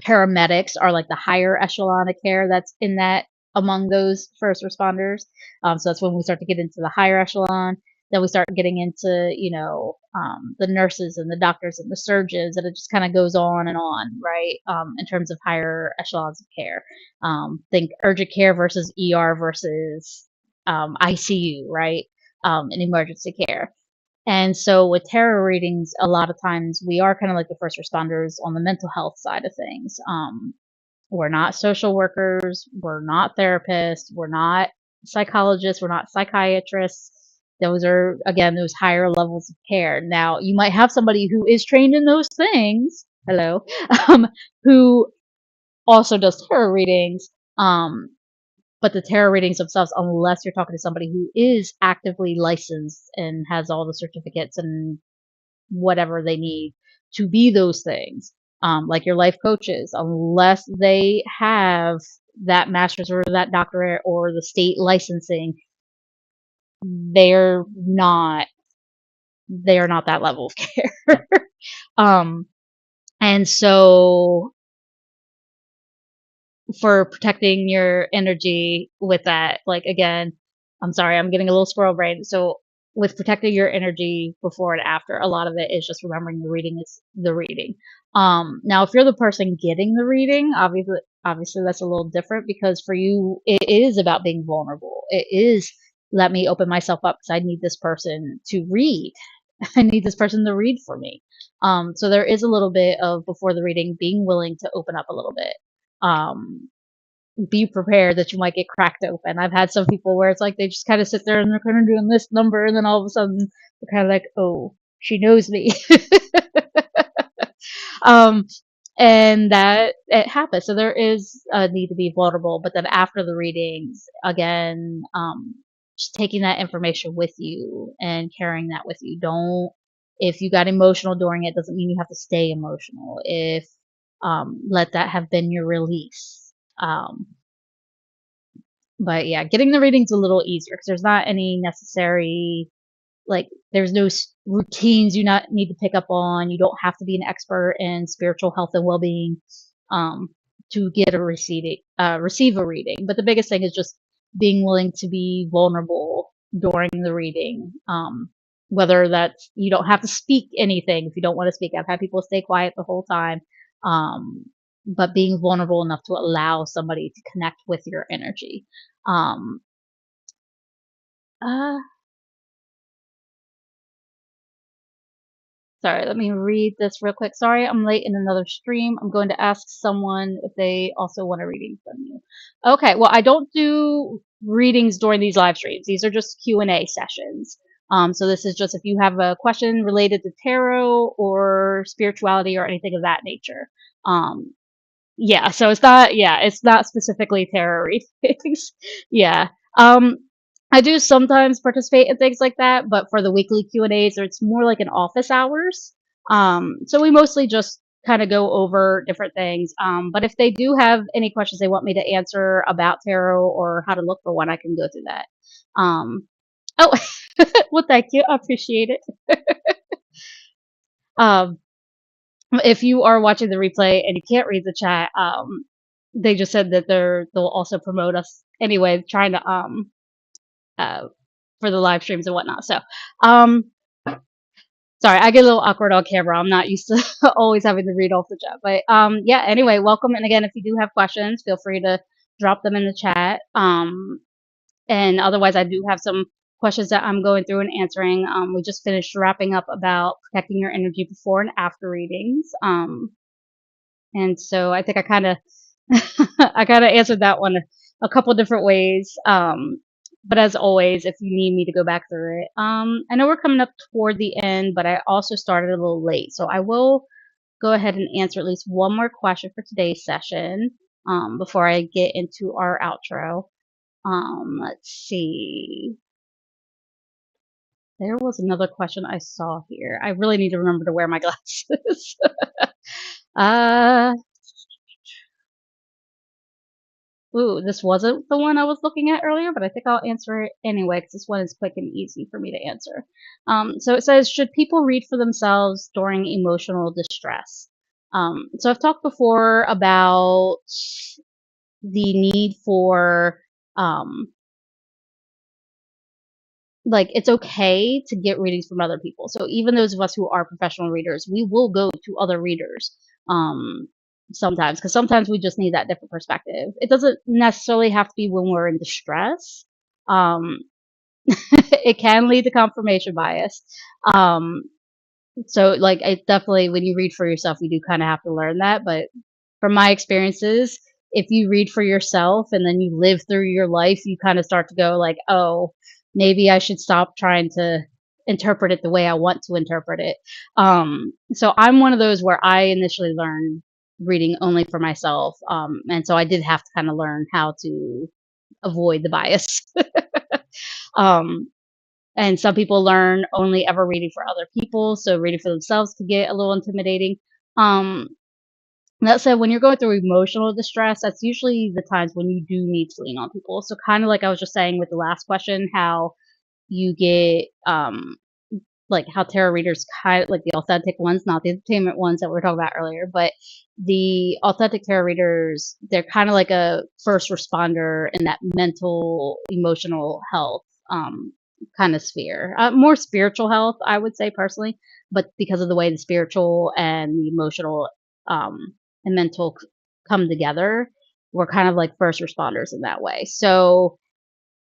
paramedics are like the higher echelon of care that's in that, among those first responders. So that's when we start to get into the higher echelon. Then we start getting into, the nurses and the doctors and the surgeons, and it just kind of goes on and on, right? In terms of higher echelons of care. Think urgent care versus ER versus ICU, right? In emergency care. And so with tarot readings, a lot of times we are kind of like the first responders on the mental health side of things. We're not social workers, we're not therapists, we're not psychologists, we're not psychiatrists. Those are, again, those higher levels of care. Now, you might have somebody who is trained in those things, hello, who also does tarot readings. But the tarot readings themselves, unless you're talking to somebody who is actively licensed and has all the certificates and whatever they need to be those things, like your life coaches, unless they have that master's or that doctorate or the state licensing, they're not that level of care. um, and so for protecting your energy with that, like, again, I'm sorry, I'm getting a little squirrel brain. So with protecting your energy before and after, a lot of it is just remembering the reading is the reading. Now if you're the person getting the reading, obviously that's a little different, because for you it is about being vulnerable. It is, let me open myself up because I need this person to read. I need this person to read for me. So there is a little bit of, before the reading, being willing to open up a little bit. um, be prepared that you might get cracked open. I've had some people where it's like they just kind of sit there and they're kind of doing this number, and then all of a sudden they're kind of like, oh, she knows me. um, and that it happens. So there is a need to be vulnerable, but then after the readings, again, just taking that information with you and carrying that with you. Don't, if you got emotional during it, doesn't mean you have to stay emotional. If let that have been your release. But yeah, getting the readings a little easier because there's not any necessary, like, there's no routines you not need to pick up on. You don't have to be an expert in spiritual health and well-being um, to get a receive a reading. But the biggest thing is just being willing to be vulnerable during the reading. Whether that's, you don't have to speak anything if you don't want to speak. I've had people stay quiet the whole time. But being vulnerable enough to allow somebody to connect with your energy. Um, uh, Sorry, let me read this real quick. Sorry, I'm late in another stream. I'm going to ask someone if they also want a reading from you. Okay, well, I don't do readings during these live streams. These are just Q&A sessions. So this is just if you have a question related to tarot or spirituality or anything of that nature. Yeah, so it's not specifically tarot readings. Yeah. I do sometimes participate in things like that, but for the weekly Q&As, it's more like an office hours. So we mostly just kind of go over different things. But if they do have any questions they want me to answer about tarot or how to look for one, I can go through that. Um, Oh, well, thank you. I appreciate it. Um, if you are watching the replay and you can't read the chat, they just said that they'll also promote us anyway, trying to uh for the live streams and whatnot. So, um, sorry, I get a little awkward on camera. I'm not used to always having to read off the chat, but yeah. Anyway, welcome. And again, if you do have questions, feel free to drop them in the chat. And otherwise, I do have some questions that I'm going through and answering. We just finished wrapping up about protecting your energy before and after readings. And so I think I kind of I kind of answered that one a couple different ways. But as always, if you need me to go back through it, I know we're coming up toward the end, but I also started a little late, so I will go ahead and answer at least one more question for today's session before I get into our outro. Let's see. There was another question I saw here. I really need to remember to wear my glasses. uh, Ooh, this wasn't the one I was looking at earlier, but I think I'll answer it anyway because this one is quick and easy for me to answer. So it says, should people read for themselves during emotional distress? So I've talked before about the need for um, like it's okay to get readings from other people. So even those of us who are professional readers, we will go to other readers um sometimes because sometimes we just need that different perspective. It doesn't necessarily have to be when we're in distress. Um it can lead to confirmation bias. Um so like it definitely when you read for yourself you do kind of have to learn that, but from my experiences, if you read for yourself and then you live through your life, you kind of start to go like, oh, maybe I should stop trying to interpret it the way I want to interpret it. So I'm one of those where I initially learned reading only for myself. And so I did have to kind of learn how to avoid the bias. um, and some people learn only ever reading for other people. So reading for themselves could get a little intimidating. Um, that said, when you're going through emotional distress, that's usually the times when you do need to lean on people. So kind of like I was just saying with the last question, how you get like how tarot readers kind of like the authentic ones, not the entertainment ones that we were talking about earlier, but the authentic tarot readers, they're kind of like a first responder in that mental, emotional health kind of sphere. More spiritual health, I would say personally, but because of the way the spiritual and the emotional um, and mental come together, we're kind of like first responders in that way. So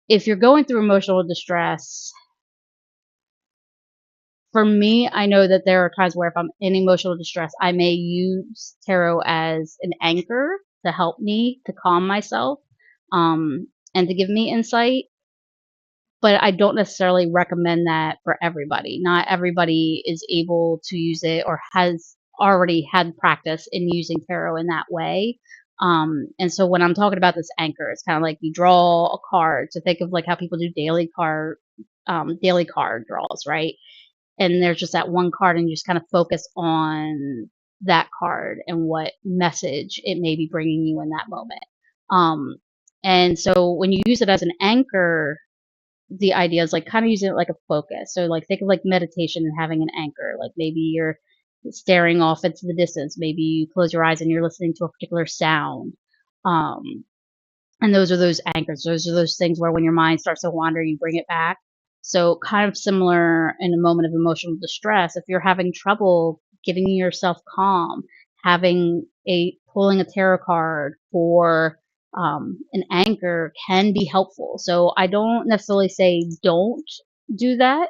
if you're going through emotional distress, for me, I know that there are times where if I'm in emotional distress, I may use tarot as an anchor to help me to calm myself and to give me insight. But I don't necessarily recommend that for everybody. Not everybody is able to use it or has already had practice in using tarot in that way. And so when I'm talking about this anchor, it's kind of like you draw a card. So think of like how people do daily card draws, right? And there's just that one card and you just kind of focus on that card and what message it may be bringing you in that moment. Um, and so when you use it as an anchor, the idea is like kind of using it like a focus. So like think of like meditation and having an anchor. Like maybe you're staring off into the distance. Maybe you close your eyes and you're listening to a particular sound. Um, and those are those anchors. Those are those things where when your mind starts to wander, you bring it back. So kind of similar in a moment of emotional distress, if you're having trouble getting yourself calm, having a pulling a tarot card for an anchor can be helpful. So I don't necessarily say don't do that.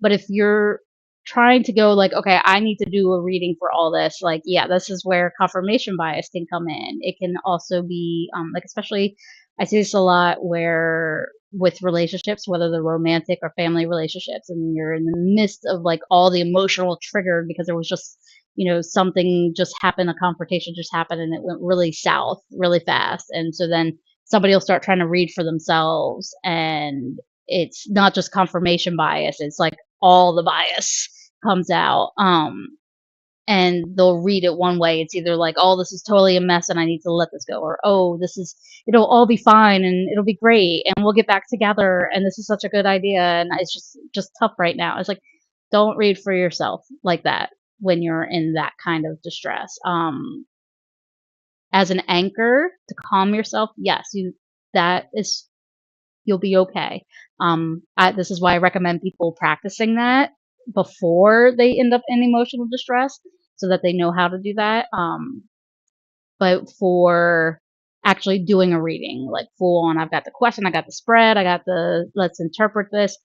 But if you're trying to go like, okay, I need to do a reading for all this, like, yeah, this is where confirmation bias can come in. It can also be like, especially, I see this a lot where with relationships, whether they're romantic or family relationships, and you're in the midst of like all the emotional trigger because there was just, something just happened, a confrontation just happened, and it went really south really fast. And so then somebody will start trying to read for themselves, and it's not just confirmation bias, it's like all the bias comes out. and they'll read it one way. It's either like, oh, this is totally a mess and I need to let this go, or oh, it'll all be fine and it'll be great and we'll get back together and this is such a good idea and it's just tough right now. It's like, don't read for yourself like that when you're in that kind of distress. As an anchor to calm yourself, yes, that is you'll be okay. This is why I recommend people practicing that before they end up in emotional distress so that they know how to do that. But for actually doing a reading, like full on, I've got the question, I got the spread, I got the let's interpret this.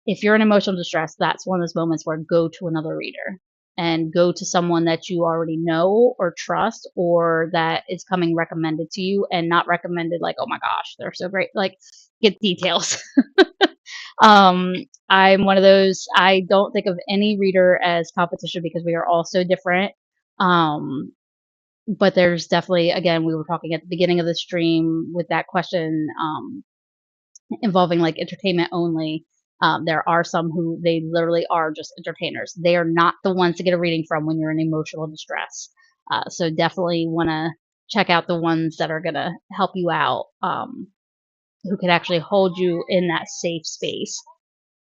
If you're in emotional distress, that's one of those moments where go to another reader and go to someone that you already know or trust or that is coming recommended to you and not recommended like, oh my gosh, they're so great. Like, get details. um, I'm one of those, I don't think of any reader as competition because we are all so different. Um, but there's definitely, again, we were talking at the beginning of the stream with that question involving like entertainment only. There are some who they literally are just entertainers. They are not the ones to get a reading from when you're in emotional distress. So definitely want to check out the ones that are going to help you out, who can actually hold you in that safe space,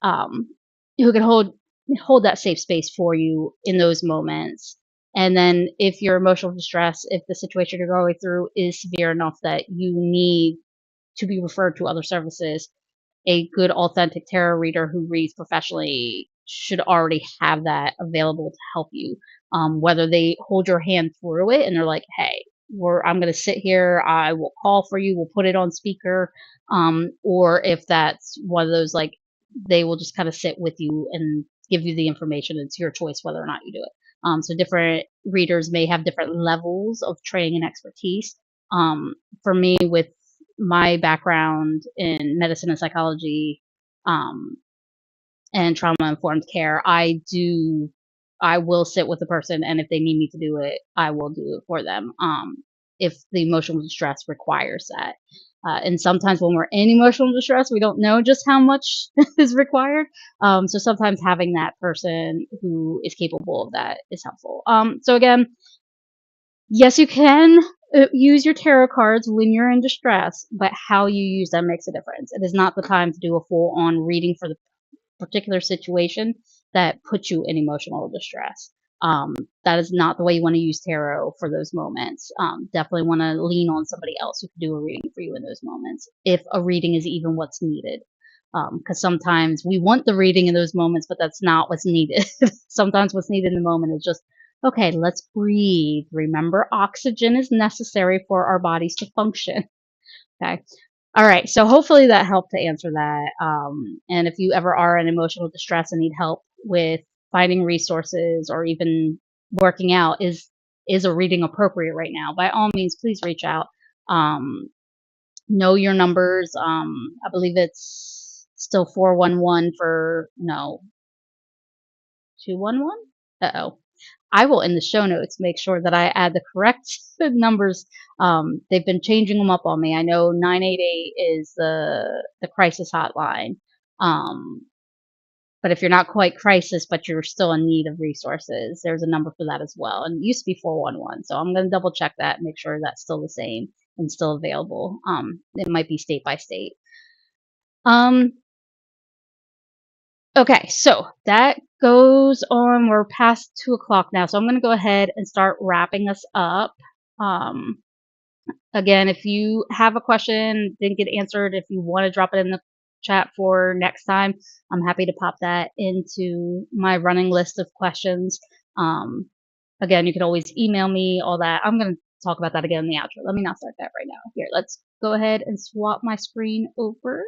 um, who can hold that safe space for you in those moments. And then if your emotional distress, if the situation you're going through is severe enough that you need to be referred to other services, a good authentic tarot reader who reads professionally should already have that available to help you. Whether they hold your hand through it and they're like, hey, I'm going to sit here, I will call for you, we'll put it on speaker. Or if that's one of those, like, they will just kind of sit with you and give you the information. It's your choice whether or not you do it. So different readers may have different levels of training and expertise. For me, with my background in medicine and psychology, um, and trauma informed care, I will sit with the person, and if they need me to do it, I will do it for them. If the emotional distress requires that. And sometimes when we're in emotional distress, we don't know just how much is required. So sometimes having that person who is capable of that is helpful. So again, yes, you can use your tarot cards when you're in distress, but how you use them makes a difference. It is not the time to do a full on reading for the particular situation that puts you in emotional distress. Um, that is not the way you want to use tarot for those moments. Definitely want to lean on somebody else who can do a reading for you in those moments, if a reading is even what's needed. Because sometimes we want the reading in those moments, but that's not what's needed. Sometimes what's needed in the moment is just, okay, let's breathe. Remember, oxygen is necessary for our bodies to function. Okay. All right. So hopefully that helped to answer that. And if you ever are in emotional distress and need help with finding resources or even working out, is a reading appropriate right now? By all means, please reach out. Um, know your numbers. I believe it's still 411 for no 211. Uh-oh. I will in the show notes make sure that I add the correct numbers. They've been changing them up on me. I know 988 is the crisis hotline. Um, but if you're not quite crisis, but you're still in need of resources, there's a number for that as well. And it used to be 411. So I'm going to double check that, make sure that's still the same and still available. It might be state by state. Um, Okay, so that goes on. We're past 2 o'clock now, so I'm going to go ahead and start wrapping us up. Um, Again, if you have a question, didn't get answered, if you want to drop it in the chat for next time, I'm happy to pop that into my running list of questions. Again, you can always email me, all that. I'm going to talk about that again in the outro. Let me not start that right now. Here, let's go ahead and swap my screen over.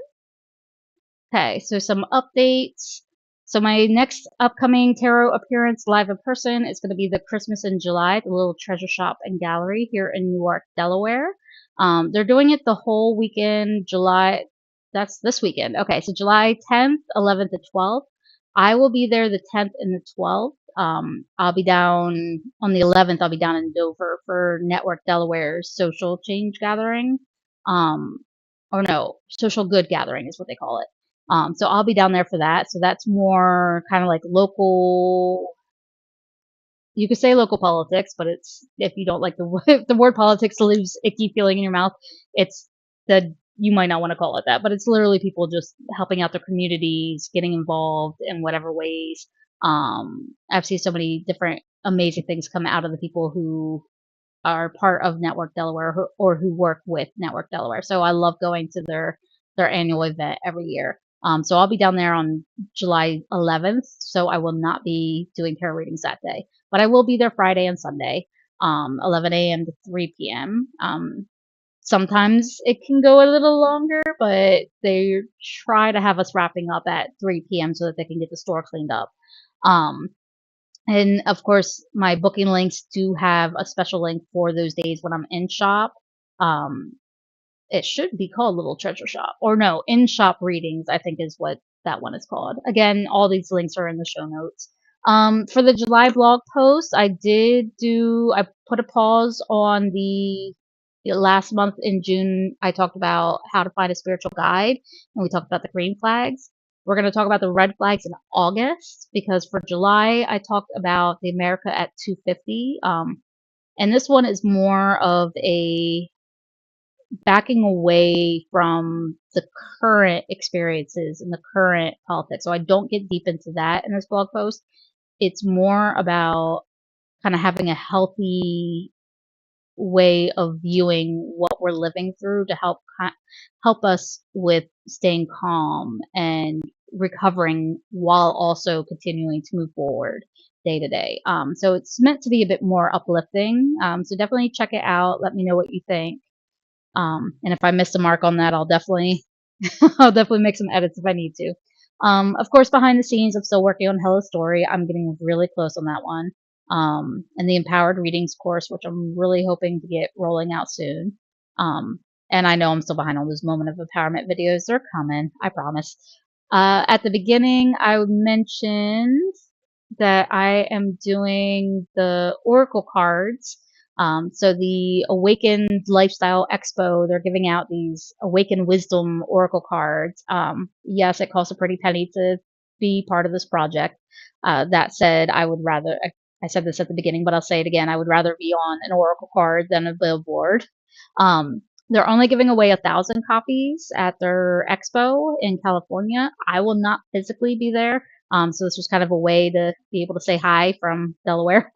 Okay, so some updates. So my next upcoming tarot appearance live in person is going to be the Christmas in July at the Little Treasure Shop and Gallery here in Newark, Delaware. They're doing it the whole weekend, July. That's this weekend. Okay, so July 10th, 11th, and 12th. I will be there the 10th and the 12th. I'll be down on the 11th. I'll be down in Dover for Network Delaware's social change gathering. Or no, social good gathering is what they call it. So I'll be down there for that. So that's more kind of like local you could say local politics, but it's, if you don't like if the word politics leaves icky feeling in your mouth, it's that you might not want to call it that, but it's literally people just helping out their communities, getting involved in whatever ways. I've seen so many different amazing things come out of the people who are part of Network Delaware or who work with Network Delaware. So I love going to their annual event every year. So I'll be down there on July 11th. So I will not be doing tarot readings that day, but I will be there Friday and Sunday, 11 a.m. to 3 p.m. Sometimes it can go a little longer, but they try to have us wrapping up at 3 p.m. so that they can get the store cleaned up. Um, and of course, my booking links do have a special link for those days when I'm in shop. Um, it should be called Little Treasure Shop, or no, in shop readings, I think is what that one is called. Again, all these links are in the show notes. For the July blog post, I put a pause on the last month in June. I talked about how to find a spiritual guide, and we talked about the green flags. We're going to talk about the red flags in August, because for July, I talked about the America at 250. And this one is more of a backing away from the current experiences and the current politics. So I don't get deep into that in this blog post. It's more about kind of having a healthy way of viewing what we're living through to help us with staying calm and recovering while also continuing to move forward day to day. So it's meant to be a bit more uplifting. So definitely check it out. Let me know what you think. And if I missed a mark on that, I'll definitely I'll definitely make some edits if I need to. Of course, behind the scenes, I'm still working on Hello Story. I'm getting really close on that one. And the Empowered Readings course, which I'm really hoping to get rolling out soon. Um, and I know I'm still behind on those Moment of Empowerment videos. They're coming, I promise. At the beginning, I mentioned that I am doing the Oracle cards. So the Awakened Lifestyle Expo, they're giving out these Awakened Wisdom Oracle cards. Yes, it costs a pretty penny to be part of this project. That said, I said this at the beginning, but I'll say it again. I would rather be on an Oracle card than a billboard. They're only giving away 1,000 copies at their expo in California. I will not physically be there. So this was kind of a way to be able to say hi from Delaware.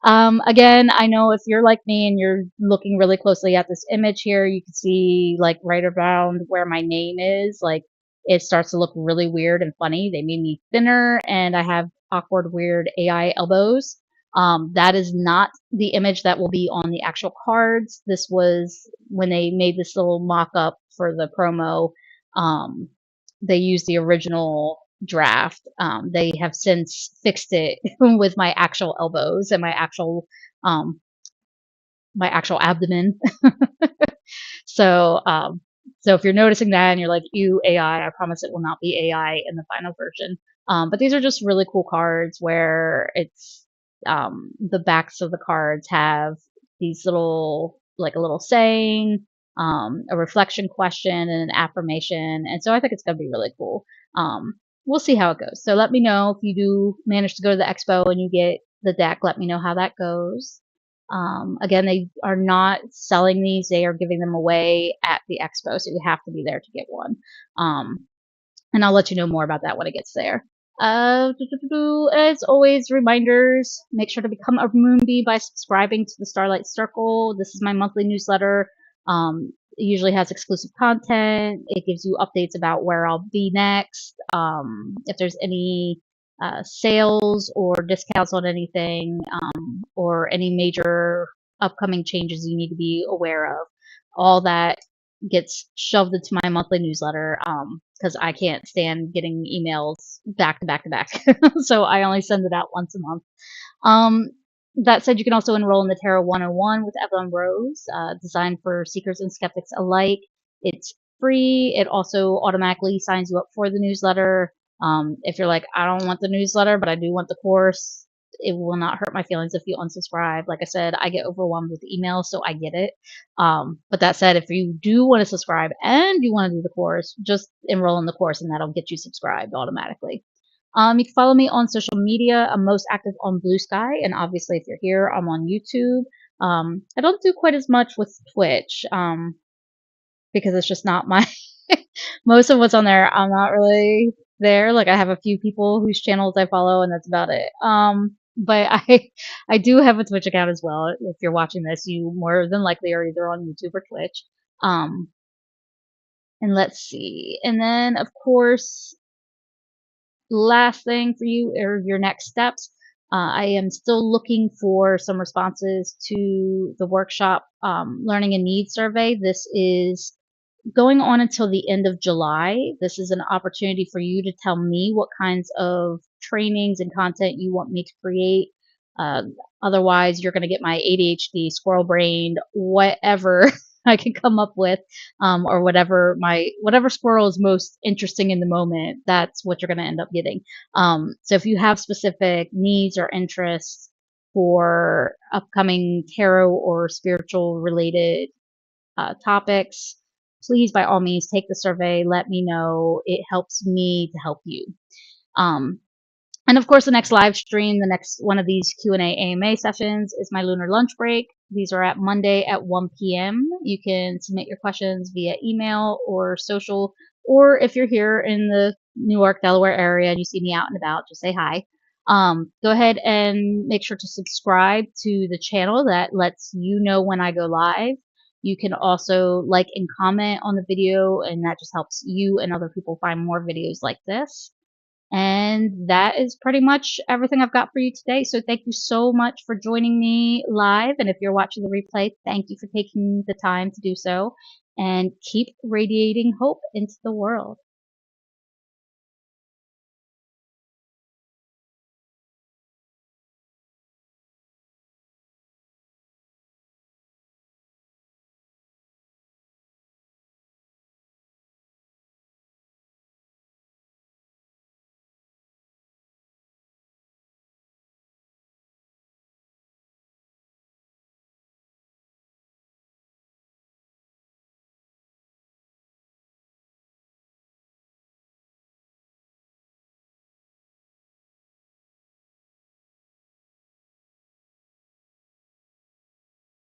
Again, I know if you're like me and you're looking really closely at this image here, you can see like right around where my name is, like it starts to look really weird and funny. They made me thinner and I have awkward, weird AI elbows. That is not the image that will be on the actual cards. This was when they made this little mock-up for the promo. They used the original draft. They have since fixed it with my actual elbows and um, my actual abdomen. So, so if you're noticing that and you're like, "Ew, AI," I promise it will not be AI in the final version. But these are just really cool cards where it's the backs of the cards have these like a little saying, a reflection question, and an affirmation. And so I think it's going to be really cool. We'll see how it goes. So let me know if you do manage to go to the expo and you get the deck. Let me know how that goes. Again, they are not selling these. They are giving them away at the expo, so you have to be there to get one. And I'll let you know more about that when it gets there. As always, reminders, make sure to become a Moonbee by subscribing to the Starlight Circle. This is my monthly newsletter. It usually has exclusive content. It gives you updates about where I'll be next. If there's any sales or discounts on anything, or any major upcoming changes you need to be aware of. All that gets shoved into my monthly newsletter, because I can't stand getting emails back to back to back. So I only send it out once a month. That said, you can also enroll in the Tarot 101 with Evylyn Rose, designed for seekers and skeptics alike. It's free. It also automatically signs you up for the newsletter. If you're like, I don't want the newsletter, but I do want the course, it will not hurt my feelings if you unsubscribe. Like I said, I get overwhelmed with emails, so I get it. But that said, if you do want to subscribe and you want to do the course, just enroll in the course and that'll get you subscribed automatically. You can follow me on social media. I'm most active on Blue Sky, and obviously, if you're here, I'm on YouTube. I don't do quite as much with Twitch, because it's just not my most of what's on there. I'm not really there. Like I have a few people whose channels I follow, and that's about it. But I do have a Twitch account as well. If you're watching this, you more than likely are either on YouTube or Twitch. Um, and let's see. And then, of course, last thing for you are your next steps. I am still looking for some responses to the workshop learning and needs survey. This is going on until the end of July. This is an opportunity for you to tell me what kinds of trainings and content you want me to create. Uh, Otherwise, you're going to get my ADHD, squirrel brained, whatever I can come up with, or whatever squirrel is most interesting in the moment. That's what you're going to end up getting. So if you have specific needs or interests for upcoming tarot or spiritual related topics, please by all means take the survey. Let me know. It helps me to help you. Um, and of course, the next live stream, the next one of these Q&A AMA sessions is my lunar lunch break. These are at Monday at 1 p.m. You can submit your questions via email or social, or if you're here in the Newark, Delaware area and you see me out and about, just say hi. Go ahead and make sure to subscribe to the channel. That lets you know when I go live. You can also like and comment on the video, and that just helps you and other people find more videos like this. And that is pretty much everything I've got for you today. So thank you so much for joining me live. And if you're watching the replay, thank you for taking the time to do so. And keep radiating hope into the world.